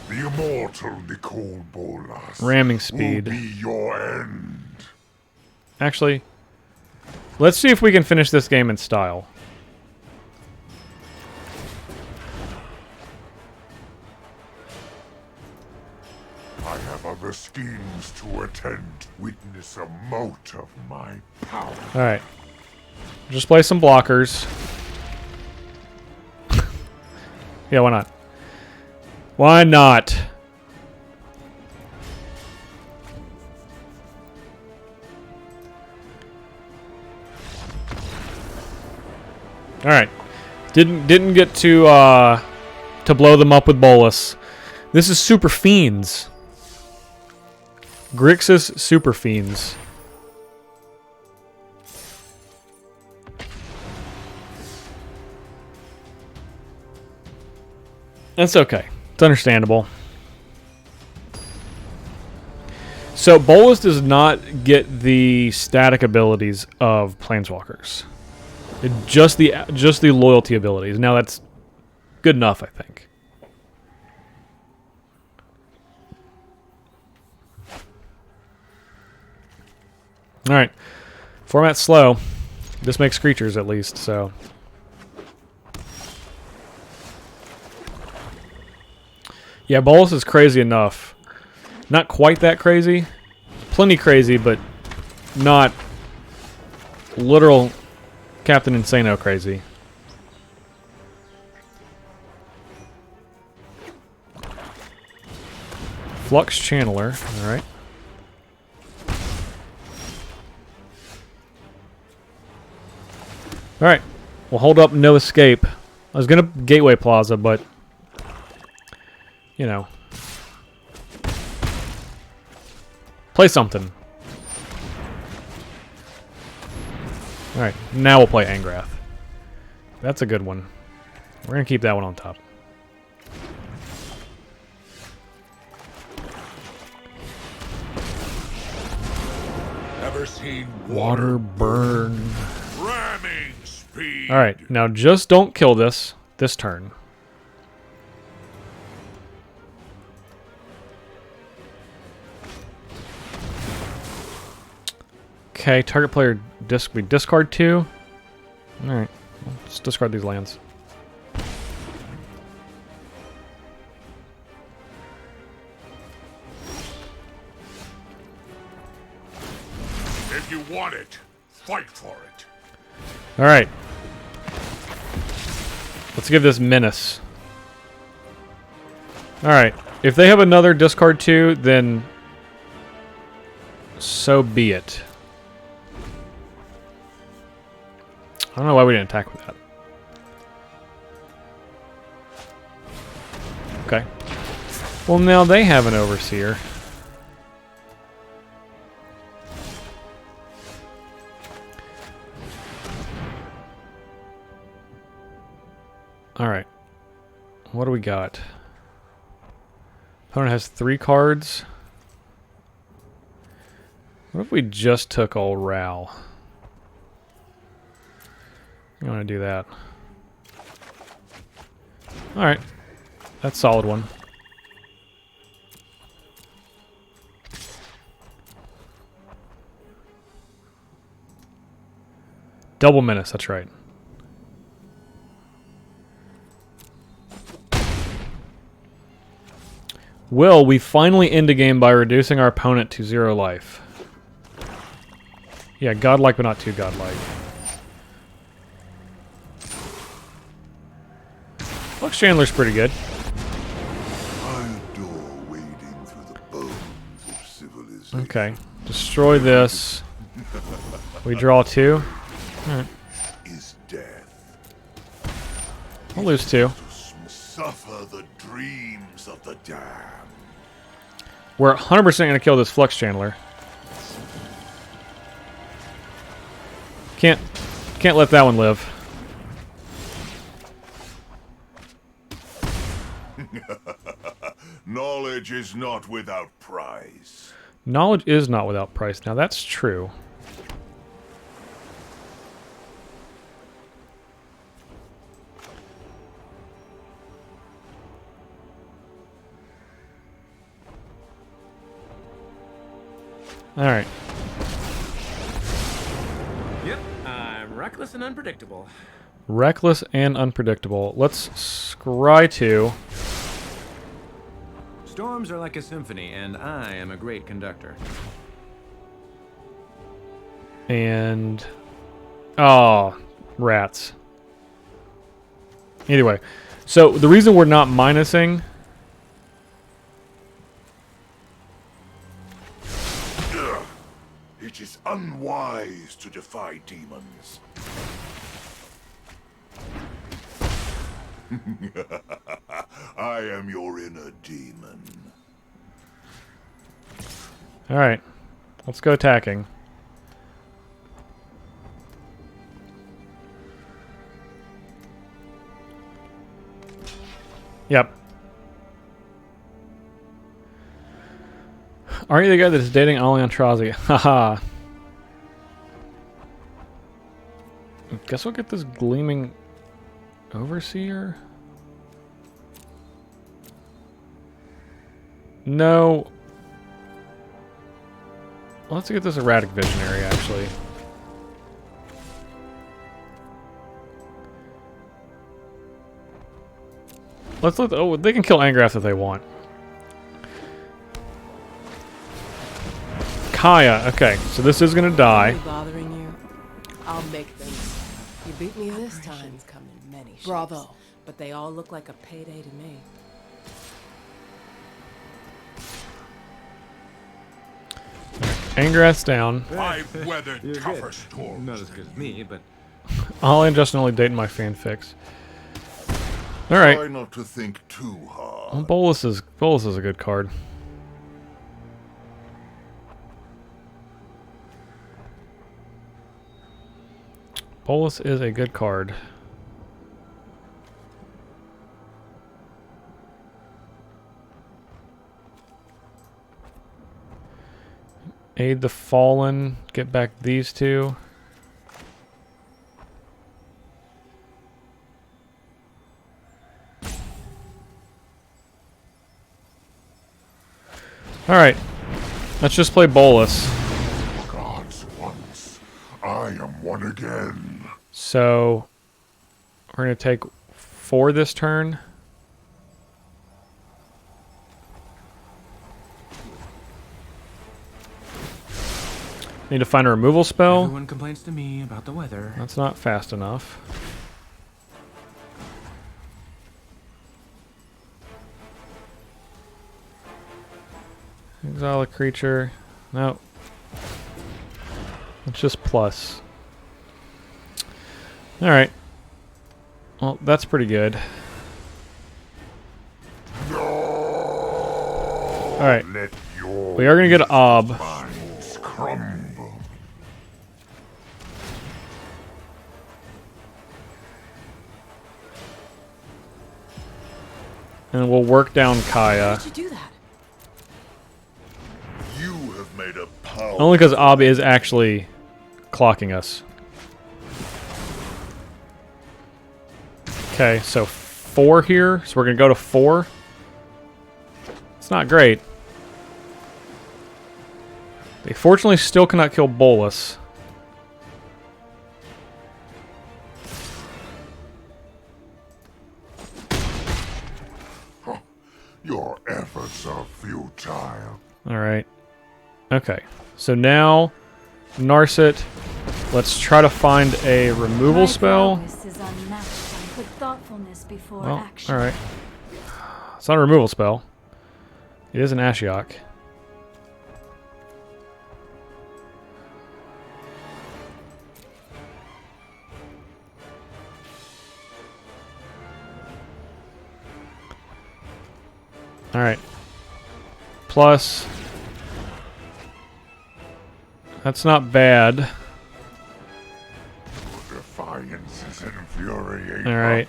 E: The immortal Nicole Bolas.
A: Ramming speed.
E: Will be your end.
A: Actually, let's see if we can finish this game in style.
E: I have a schemes to attend. Witness a mote of my power.
A: Alright. Just play some blockers. Yeah, why not? Why not? Alright. Didn't get to blow them up with Bolus. This is Super Fiends. Grixis Super Fiends. That's okay. It's understandable. So Bolus does not get the static abilities of Planeswalkers. Just the loyalty abilities. Now that's good enough, I think. All right. Format's slow. This makes creatures at least, so. Yeah, Bolus is crazy enough. Not quite that crazy. Plenty crazy, but not literal Captain Insano crazy. Flux Channeler, alright. Alright, we'll hold up No Escape. I was gonna Gateway Plaza, but you know. Play something. Alright, now we'll play Angrath. That's a good one. We're going to keep that one on top.
E: Ever seen
A: Water burn.
E: ramming speed?
A: Alright, now just don't kill this turn. Okay, target player we discard 2. Alright, let's discard these lands.
E: If you want it, fight for it.
A: Alright. Let's give this Menace. Alright, if they have another discard 2, then so be it. I don't know why we didn't attack with that. Okay. Well, now they have an Overseer. Alright. What do we got? Opponent has 3 cards. What if we just took all Ral? You want to do that. Alright. That's a solid one. Double Menace, that's right. Will we finally end a game by reducing our opponent to 0 life? Yeah, godlike but not too godlike. Flux Chandler's pretty good.
E: I adore wading through the bones of civilization.
A: Okay. Destroy this. We draw 2. Alright.
E: Is death.
A: We'll lose 2.
E: Suffer the dreams of the damned.
A: We're 100% going to kill this Flux Chandler. Can't let that one live.
E: Knowledge is not without price.
A: Knowledge is not without price. Now that's true. Alright.
D: Yep, I'm reckless and unpredictable.
A: Reckless and unpredictable. Let's scry 2.
D: Storms are like a symphony, and I am a great conductor.
A: And... oh, rats. Either way. So, the reason we're not minusing...
E: It is unwise to defy demons. I am your inner demon.
A: Alright. Let's go attacking. Yep. Aren't you the guy that's dating Ali Aintrazi? Haha. Guess we'll get this gleaming overseer. No. Let's get this erratic visionary, actually. Let's let... oh, they can kill Angrath if they want. Kaya. Okay, so this is gonna die.
L: Bothering you? I'll make them.
F: You beat me this time.
L: Come in many shapes,
F: Bravo.
L: but they all look like a payday to me.
A: Angrath's down.
E: I've weathered
D: You're
E: tougher
D: good.
E: storms.
D: Not as good as me, but
A: Ollie and Justin only dating my fanfics. Alright.
E: Try not to think too hard.
A: Well, Bolus is a good card. Bolus is a good card. Aid the Fallen. Get back these two. Alright. Let's just play Bolus.
E: Gods once, I am one again.
A: So, we're going to take 4 this turn. Need to find a removal spell.
D: everyone complains to me about the weather.
A: That's not fast enough. Exile a creature. No. It's just plus. Alright. Well, that's pretty good. Alright. We are going to get an Ob.
E: Minds crumble.
A: And we'll work down Kaya.
F: How'd you do that?
E: You have made a power.
A: Only because Ob is actually clocking us. Okay, so 4 here. So we're going to go to 4. It's not great. They fortunately still cannot kill Bolus.
E: Your efforts are futile.
A: Alright. Okay. So now, Narset, let's try to find a removal spell.
C: Prowess is unmatched. Put thoughtfulness before
A: Well,
C: action.
A: alright. It's not a removal spell. It is an Ashiok. Alright. Plus. That's not bad.
E: Defiance is infuriating.
A: Alright.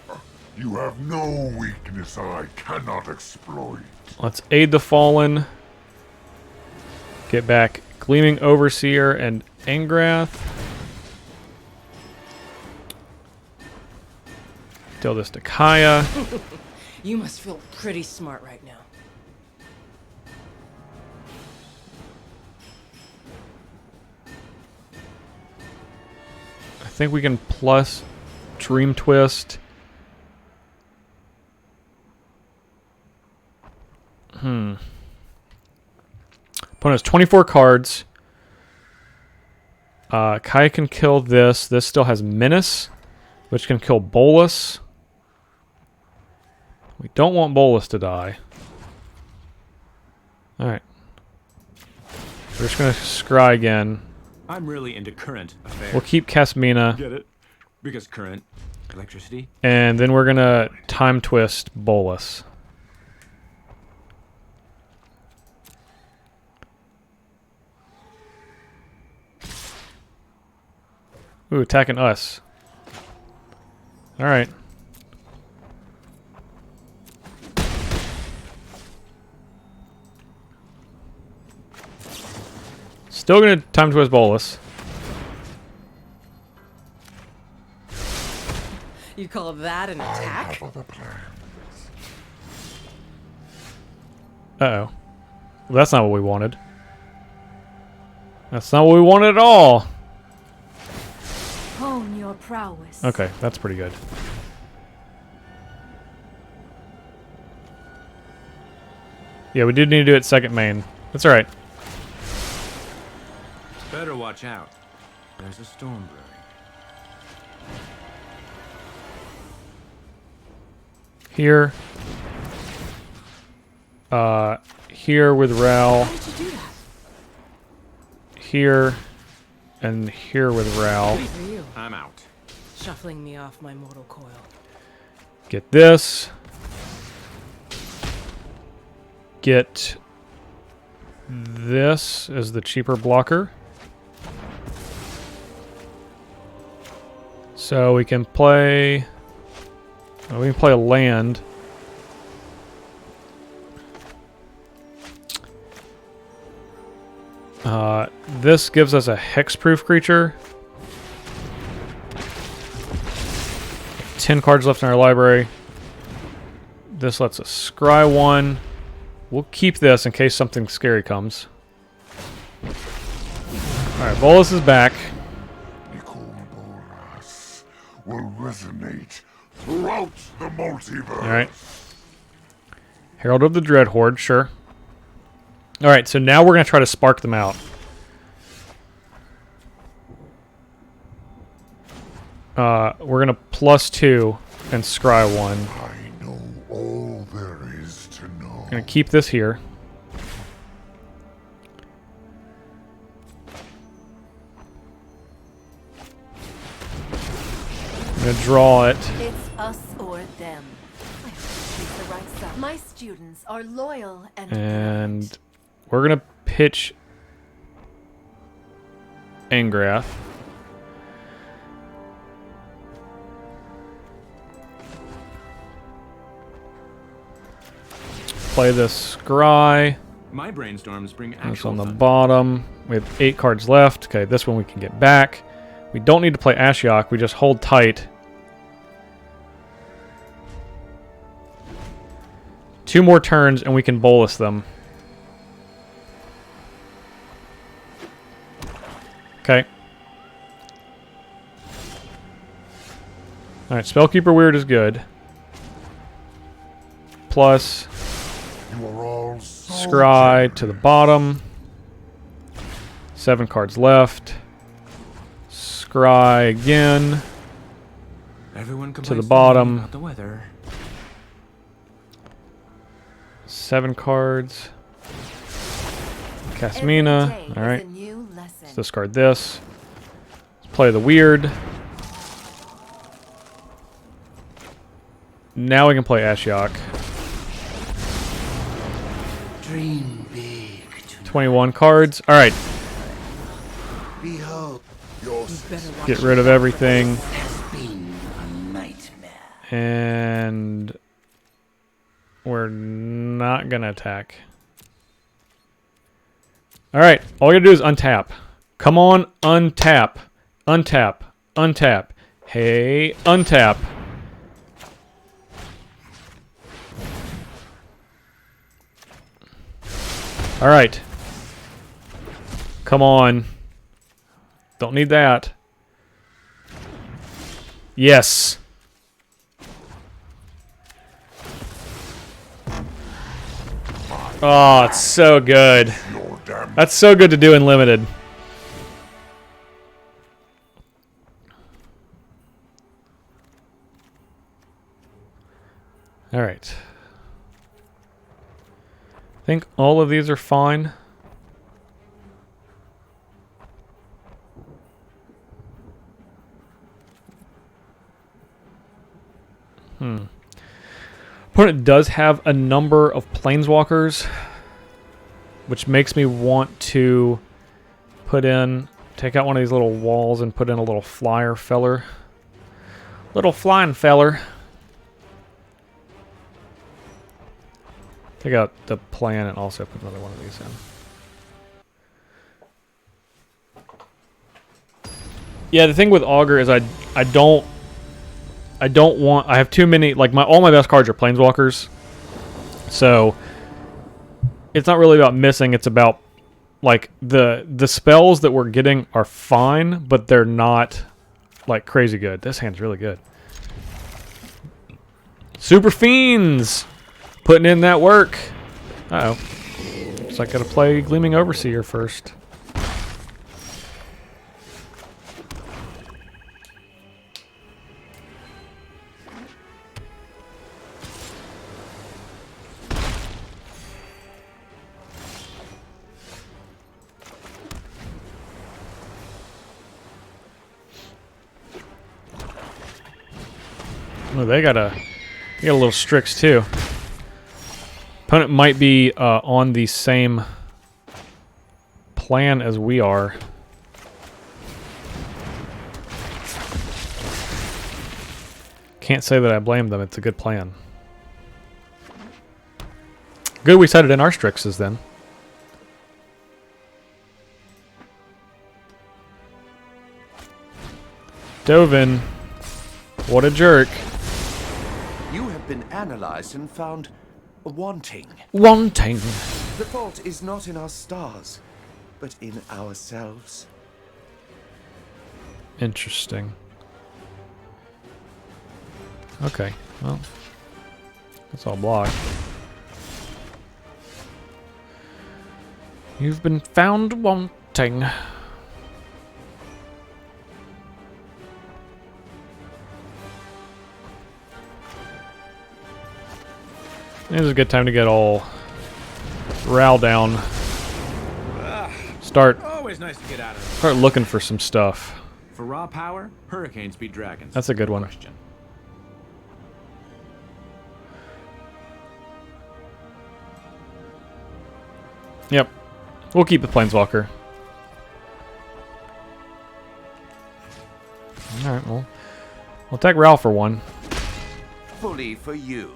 E: You have no weakness I cannot exploit.
A: Let's aid the Fallen. Get back Gleaming Overseer and Angrath. Deal this to Kaya.
L: You must feel pretty smart right now.
A: I think we can plus Dream Twist. Opponent has 24 cards. Kai can kill this. This still has Menace, which can kill Bolus. We don't want Bolus to die. Alright. We're just going to scry again.
D: I'm really into current affairs.
A: We'll keep Casmina.
D: Get it? Because current, electricity.
A: And then we're going to time twist Bolus. Ooh, attacking us. Alright. Still gonna time twist Bolus.
L: You call that an attack?
A: Uh-oh. Well, that's not what we wanted. That's not what we wanted at all.
C: Hone your prowess.
A: Okay, that's pretty good. Yeah, we did need to do it second main. That's alright.
D: Better watch out. There's a storm brewing.
A: Here. Here with Ral.
L: How did you do that?
A: Here. And here with Ral.
L: Good for you.
D: I'm out.
L: Shuffling me off my mortal coil.
A: Get this. Get this as the cheaper blocker. So we can play... we can play a land. This gives us a hexproof creature. 10 cards left in our library. This lets us scry one. We'll keep this in case something scary comes. Alright, Bolus is back.
E: Will resonate throughout the multiverse.
A: Alright. Herald of the Dread Horde, sure. Alright, so now we're going to try to spark them out. We're going to +2 and scry one.
E: I know all there is to know.
A: Going to keep this here. I'm going to draw it.
F: It's us or them. I hope you choose the right side. My students are loyal and
A: we're going to pitch Angrath. Play the Scry.
D: My brainstorms bring
A: That's
D: actual
A: on the
D: fun.
A: bottom. We have 8 cards left. Okay, this one we can get back. We don't need to play Ashiok. We just hold tight. 2 more turns and we can bolus them. Okay. Alright, Spellkeeper Weird is good. Plus
E: You are all so
A: Scry to the bottom. 7 cards left. Scry again.
D: Everyone
A: To the
D: complains
A: bottom.
D: about the weather.
A: 7 cards. Casmina. Alright. Let's discard this. Let's play the weird. Now we can play Ashiok.
J: Dream big.
A: 21 cards. Alright.
J: Behold,
A: Get rid of everything.
J: has been a nightmare.
A: And we're not going to attack. Alright, all we got to do is untap. Come on, untap. Untap. Untap. Hey, untap. Alright. Come on. Don't need that. Yes.
E: My
A: Oh, it's so good. That's so good to do in limited. All right. I think all of these are fine. Opponent does have a number of planeswalkers, which makes me want to take out one of these little walls and put in a little flyer feller. Little flying feller. Take out the plan and also put another one of these in. Yeah, the thing with Augur is I don't want. I have too many. Like all my best cards are planeswalkers, so it's not really about missing. It's about like the spells that we're getting are fine, but they're not like crazy good. This hand's really good. Super Fiends putting in that work. Uh oh, so I gotta play Gleaming Overseer first. Oh, they got a little Strix too. Opponent might be on the same plan as we are. Can't say that I blame them. It's a good plan. Good we set it in our Strixes then. Dovin. What a jerk.
H: You have been analyzed and found wanting.
A: Wanting.
H: The fault is not in our stars, but in ourselves.
A: Interesting. Okay, well, that's all blocked. You've been found wanting. This is a good time to get all Ral down.
D: Always nice to get out of it.
A: Start looking for some stuff.
D: For raw power, hurricanes beat dragons.
A: That's a good one.
D: Question.
A: Yep. We'll keep the Planeswalker. Alright, well. We'll take Ral for one.
H: Fully for you.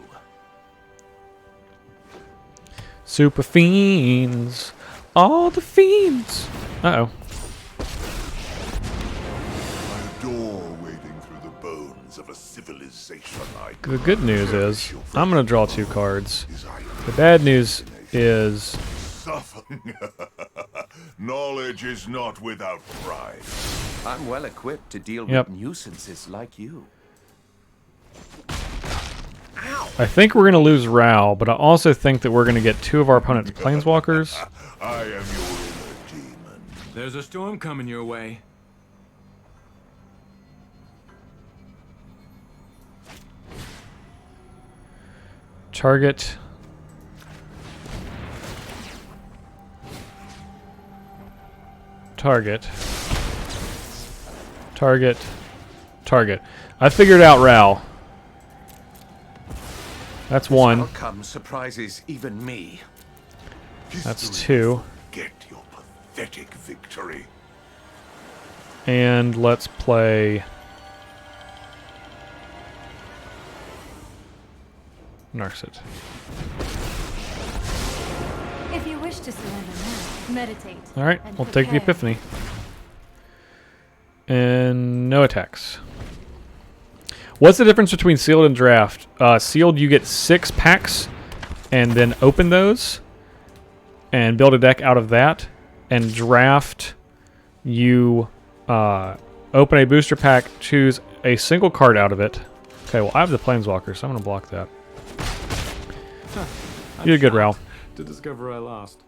A: Super Fiends. All the Fiends. Uh-oh.
E: I adore wading through the bones of a civilization.
A: The good news is, I'm going to draw 2 cards. The bad news is...
E: Knowledge is not without pride.
H: I'm well equipped to deal with nuisances like you.
A: I think we're going to lose Ral, but I also think that we're going to get 2 of our opponent's Planeswalkers.
E: I am your inner demon.
D: There's a storm coming your way.
A: Target. Target. Target. Target. I figured out Ral. That's 1.
H: This outcome surprises even me.
A: That's 2.
E: Get your pathetic victory.
A: And let's play... Narset.
C: If you wish to surrender now, meditate.
A: Alright, we'll take the Epiphany. And no attacks. What's the difference between sealed and draft? Sealed, you get 6 packs and then open those and build a deck out of that. And draft, you open a booster pack, choose a single card out of it. Okay, well, I have the Planeswalker, so I'm going to block that. You did good, Ral.
D: to discover I lost.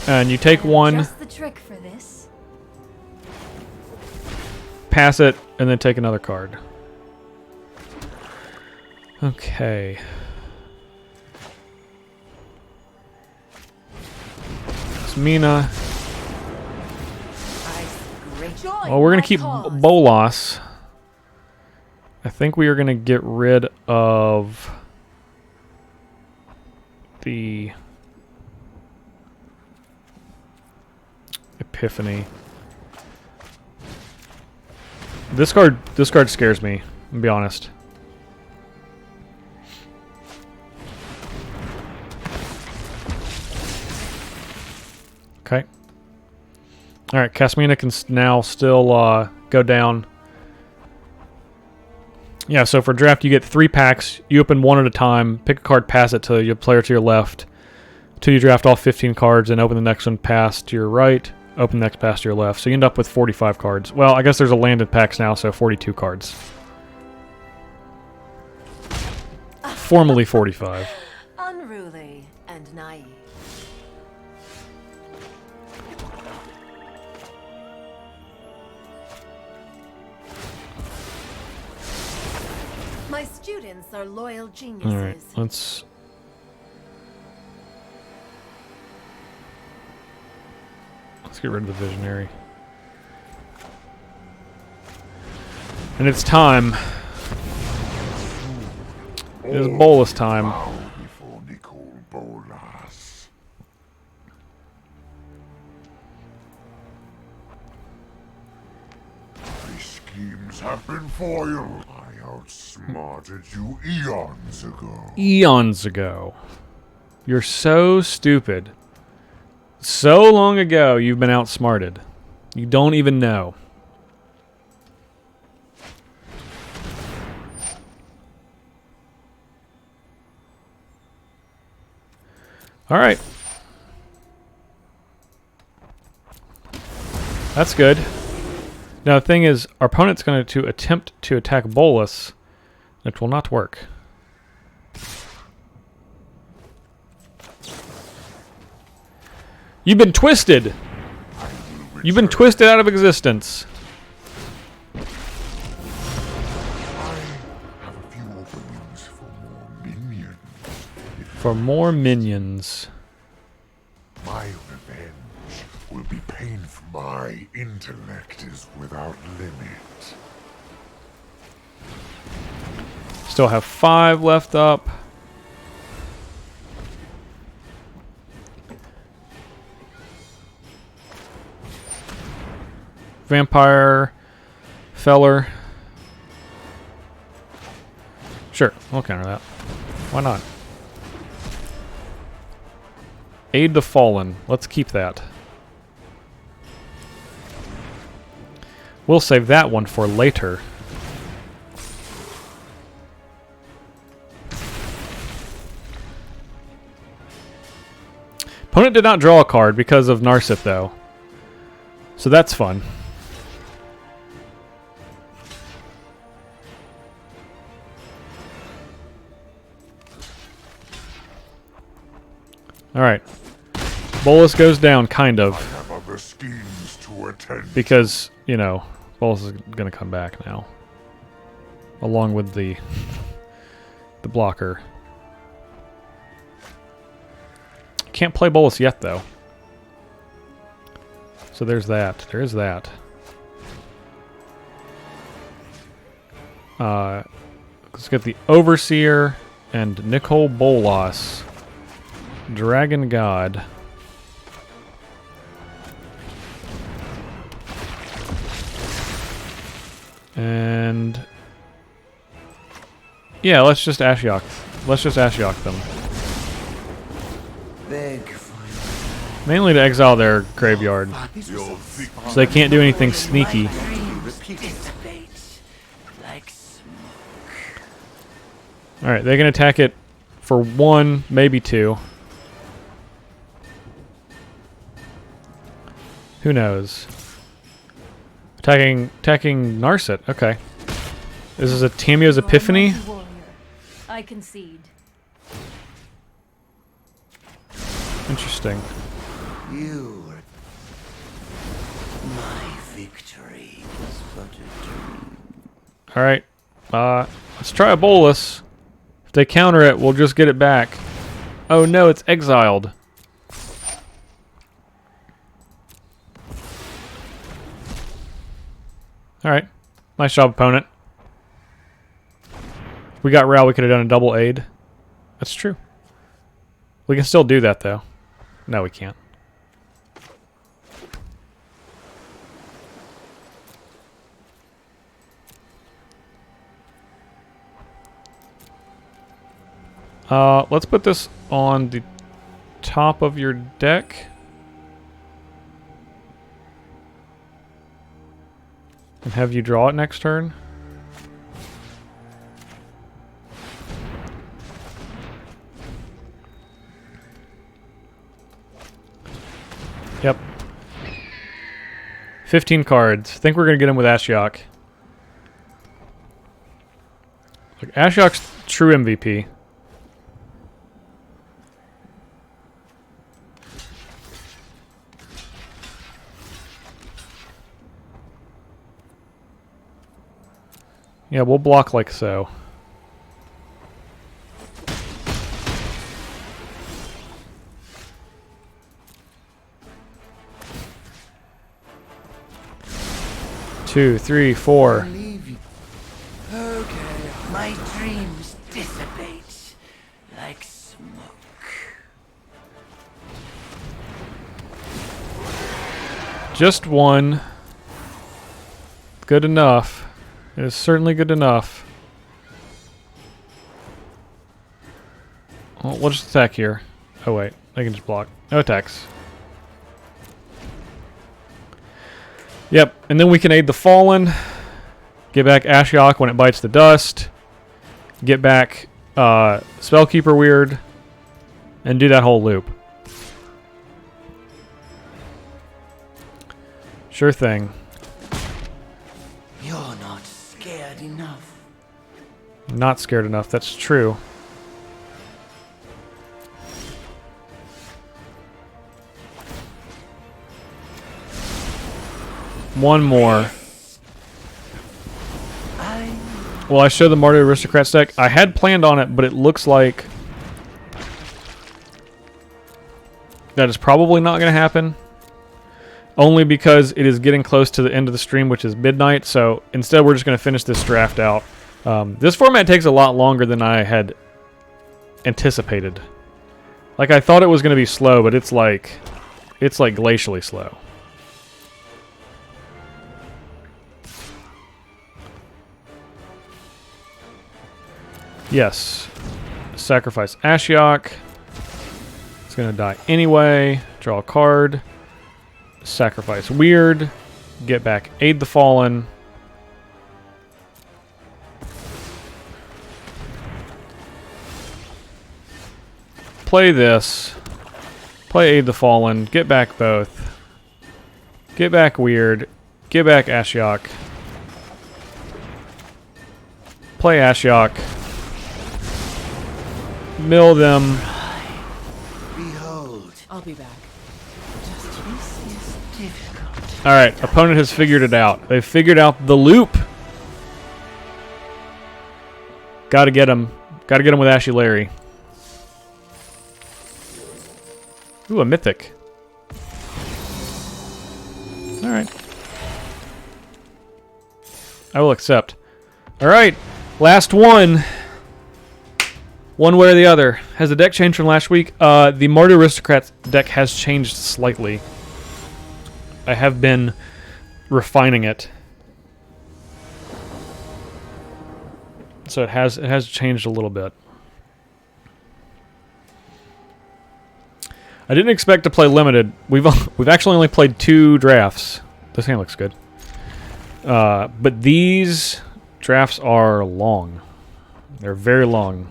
A: And you take one,
C: Just the trick for this.
A: pass it, and then take another card. Okay. It's Mina. Well, we're going to keep Bolas. I think we are going to get rid of the Epiphany. This card scares me, to be honest. Okay. Alright, Casmina can now still go down. Yeah, so for draft you get 3 packs. You open one at a time, pick a card, pass it to your player to your left. Till you draft all 15 cards and open the next one, pass to your right. Open the next pass to your left. So you end up with 45 cards. Well, I guess there's a landed packs now, so 42 cards. Formally 45.
F: Unruly and naive. My students are loyal geniuses.
A: Alright, let's get rid of the Visionary. And it's time. It is Bolas time.
E: Before Nicole Bolas. My schemes have been foiled. I outsmarted you eons ago.
A: Eons ago. You're so stupid. So long ago, you've been outsmarted. You don't even know. Alright. That's good. Now the thing is, our opponent's going to attempt to attack Bolas. It will not work. You've been twisted! You've been twisted out of existence.
E: I have a few openings for more minions.
A: For more minions.
E: My revenge will be painful. My intellect is without limit.
A: Still have 5 left up. Vampire Feller. Sure, we'll counter that. Why not? Aid the Fallen. Let's keep that. We'll save that one for later. Opponent did not draw a card because of Narset, though. So that's fun. Alright. Bolas goes down, kind of.
E: I have other schemes to attend.
A: Because, you know, Bolas is going to come back now. Along with the blocker. Can't play Bolas yet, though. So there's that. There is that. Let's get the Overseer and Nicole Bolas. Dragon God. And yeah, let's just Ashiok. Let's just Ashiok them. Mainly to exile their graveyard. So they can't do anything sneaky. Alright, they can attack it for 1, maybe 2. Who knows? Attacking Narset, okay. This is a Tamio's Epiphany.
C: I concede.
A: Interesting.
J: You. My victory was but a dream.
A: Alright. Let's try a bolus. If they counter it, we'll just get it back. Oh no, it's exiled. Alright. Nice job, opponent. If we got Ral, we could have done a double aid. That's true. We can still do that, though. No, we can't. Let's put this on the top of your deck. And have you draw it next turn. Yep. 15 cards. Think we're going to get him with Ashiok. Look, Ashiok's true MVP. Yeah, we'll block like so. Two, three, four.
J: Okay, my dreams dissipate like smoke.
A: Just one. Good enough. It is certainly good enough. Well, we'll just attack here. Oh wait, I can just block. No attacks. Yep, and then we can aid the Fallen. Get back Ashiok when it bites the dust. Get back Spellkeeper Weird. And do that whole loop. Sure thing.
J: You're not scared enough.
A: Not scared enough, that's true. One more. Well, I showed the Marty Aristocrats deck. I had planned on it, but it looks like that is probably not going to happen. Only because it is getting close to the end of the stream, which is midnight. So instead, we're just going to finish this draft out. This format takes a lot longer than I had anticipated. Like, I thought it was going to be slow, but it's like glacially slow. Yes. Sacrifice Ashiok. It's going to die anyway. Draw a card. Sacrifice Weird. Get back Aid the Fallen. Play this. Play Aid the Fallen. Get back both. Get back Weird. Get back Ashiok. Play Ashiok. Mill them.
J: Behold.
L: I'll be back.
J: This is difficult.
A: Alright, opponent has figured it out. They've figured out the loop. Gotta get him. Gotta get him with Ashy Larry. Ooh, a mythic. Alright. I will accept. Alright, last one. One way or the other. Has the deck changed from last week? The Marty Aristocrats deck has changed slightly. I have been refining it. So it has changed a little bit. I didn't expect to play limited. We've actually only played 2 drafts. This hand looks good. But these drafts are long. They're very long.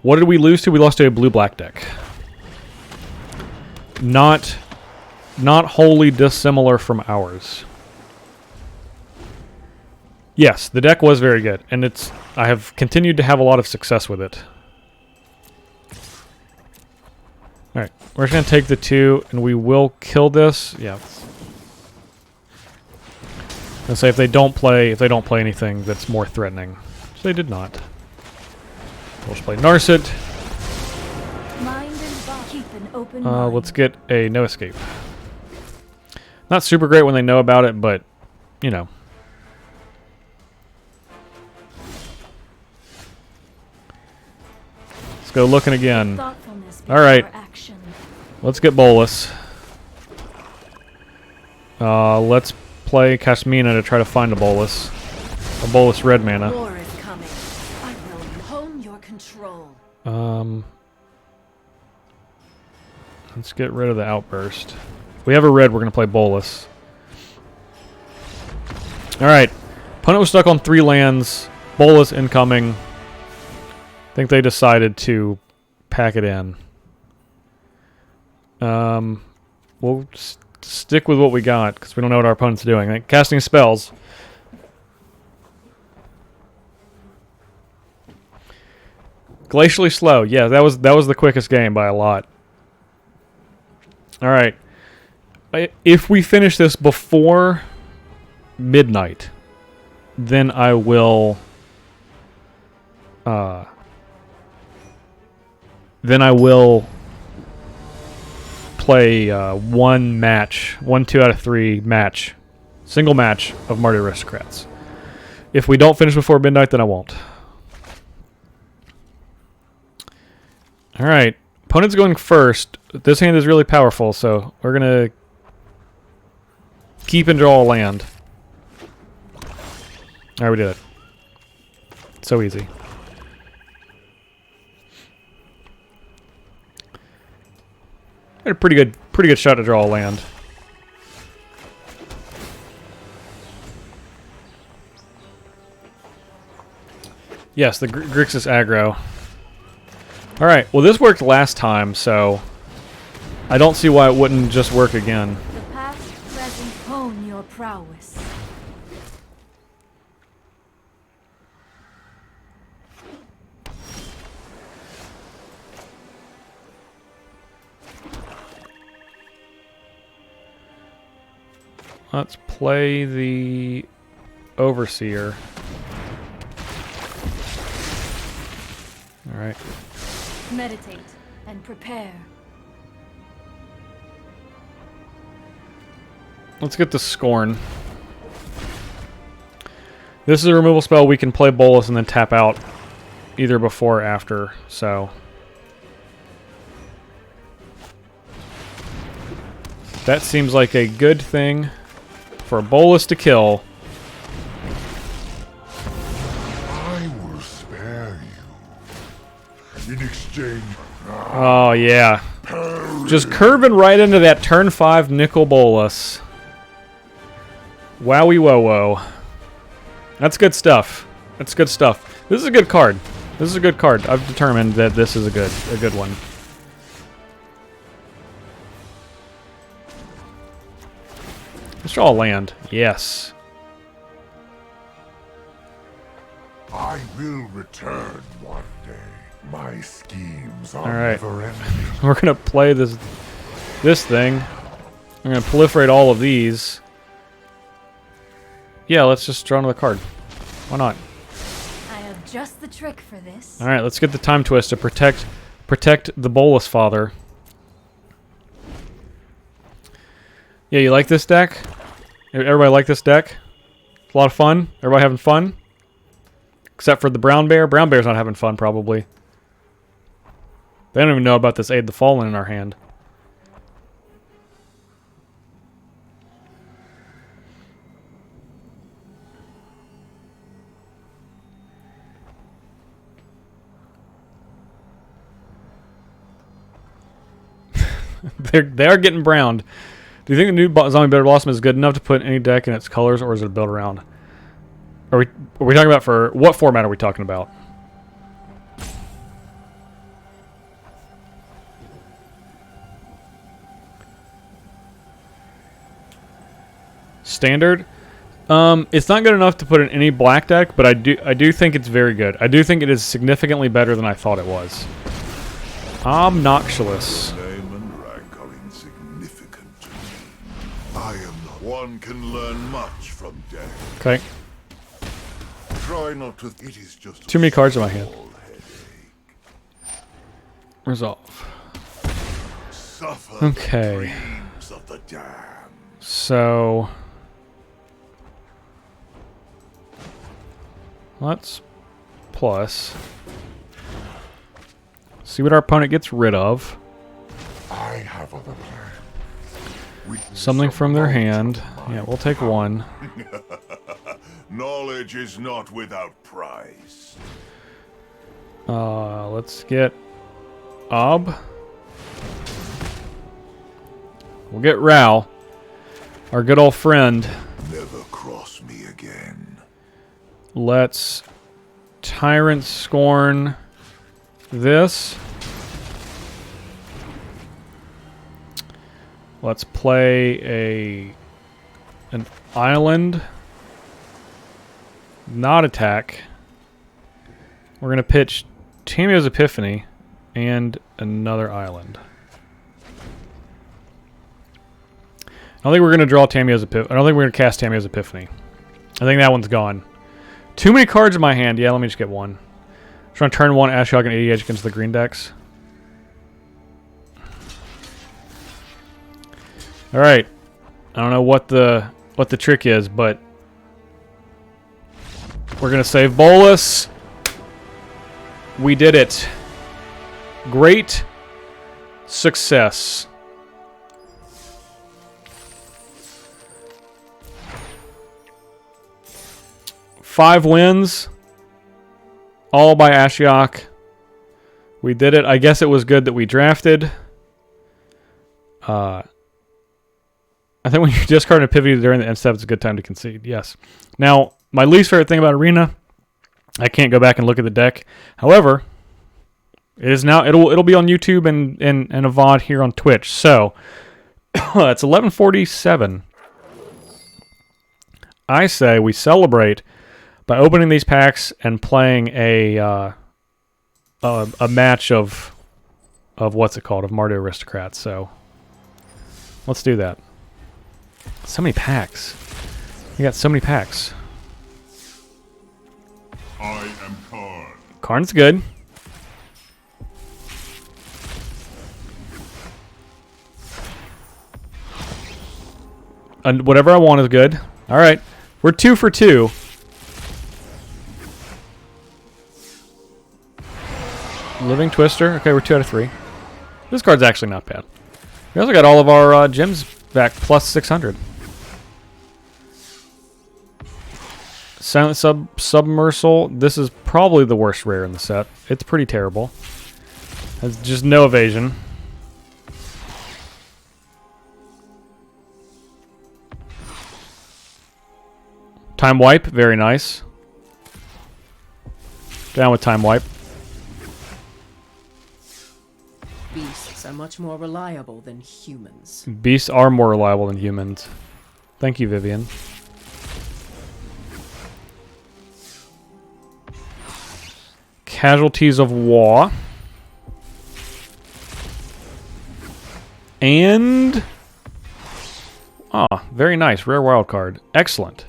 A: What did we lose to? We lost to a blue-black deck. Not wholly dissimilar from ours. Yes, the deck was very good, and I have continued to have a lot of success with it. Alright, we're just going to take the 2, and we will kill this. Yeah. Let's say if they don't play anything that's more threatening. So they did not. We'll just play Narset.
C: Mind and body. Keep an open mind.
A: Let's get a no escape. Not super great when they know about it, but, you know. Let's go looking again. Alright. Let's get Bolus. Let's play Kasmina to try to find a Bolus. A Bolus red mana.
F: War is coming. I will hone your control.
A: Let's get rid of the Outburst. If we have a red, we're going to play Bolus. Alright. Opponent was stuck on 3 lands. Bolus incoming. I think they decided to pack it in. We'll stick with what we got, because we don't know what our opponent's doing. Like, casting spells. Glacially slow. Yeah, that was the quickest game by a lot. Alright. If we finish this before midnight, then I will play 1 2 out of 3 match, single match of Martyr Aristocrats. If we don't finish before midnight, then I won't. Alright, opponent's going first. This hand is really powerful, so we're going to keep and draw a land. Alright, we did it. So easy. Had a pretty good shot to draw a land. Yes, the Grixis aggro. Alright, well this worked last time, so I don't see why it wouldn't just work again.
C: The past, present, hone your prowess.
A: Let's play the Overseer. Alright.
C: Meditate and prepare.
A: Let's get the Scorn. This is a removal spell. We can play Bolus and then tap out either before or after, so... that seems like a good thing for a Bolus to kill.
E: I will spare you. In exchange...
A: Oh, yeah. Just curving right into that turn 5 Nickel Bolus. Wowie wo-wo. That's good stuff. That's good stuff. This is a good card. This is a good card. I've determined that this is a good one. Let's draw a land. Yes.
E: I will return one day. My schemes are
A: Alright.
E: never ending.
A: We're gonna play this thing. I'm gonna proliferate all of these. Yeah, let's just draw another card. Why not?
C: I have just the trick for this.
A: Alright, let's get the Time Twist to protect the Bolus Father. Yeah, you like this deck? Everybody like this deck? It's a lot of fun? Everybody having fun? Except for the Brown Bear. Brown Bear's not having fun, probably. They don't even know about this Aid the Fallen in our hand. They are getting browned. Do you think the new Zombie Better Blossom is good enough to put any deck in its colors, or is it a build around? Are we talking about for what format are we talking about? Standard? It's not good enough to put in any black deck, but I do think it's very good. I do think it is significantly better than I thought it was. Obnoxious.
E: Name and rank are insignificant to me. I am not. One can learn much from death.
A: Okay.
E: Try not to. It is just
A: Too many cards in my hand.
E: headache.
A: Resolve.
E: Suffer
A: Okay.
E: the dreams of the damned.
A: So let's plus. See what our opponent gets rid of.
E: I have other plans.
A: Something from their hand. Yeah, we'll take one.
E: Knowledge is not without price.
A: Let's get Ob. We'll get Rao, our good old friend.
E: Never cross me again.
A: Let's Tyrant Scorn this. Let's play an island. Not attack. We're going to pitch Tamio's Epiphany and another island. I don't think we're going to draw Tamio's Epiphany. I don't think we're going to cast Tamio's Epiphany. I think that one's gone. Too many cards in my hand. Yeah, let me just get one. Trying to turn one Ashiok and 80 Edge against the green decks. Alright. I don't know what the trick is, but we're going to save Bolus. We did it. Great success. Five wins. All by Ashiok. We did it. I guess it was good that we drafted. I think when you discard an Epiphany during the end step, it's a good time to concede. Yes. Now, my least favorite thing about Arena, I can't go back and look at the deck. However, it is now. It'll be on YouTube and a VOD here on Twitch. So it's 11:47. I say we celebrate by opening these packs and playing a match of what's it called, of Mardu Aristocrats. So let's do that. So many packs. We got so many packs.
E: I am Karn.
A: Karn's good. And whatever I want is good. All right, we're 2 for 2. Living Twister. Okay, we're 2 out of 3. This card's actually not bad. We also got all of our gems back plus 600. Silent Submersal. This is probably the worst rare in the set. It's pretty terrible. Has just no evasion. Time Wipe. Very nice. Down with Time Wipe.
L: Beasts are much more reliable than humans.
A: Beasts are more reliable than humans. Thank you, Vivian. Casualties of War. And... ah, very nice. Rare wild card. Excellent.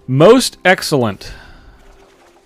A: Most excellent.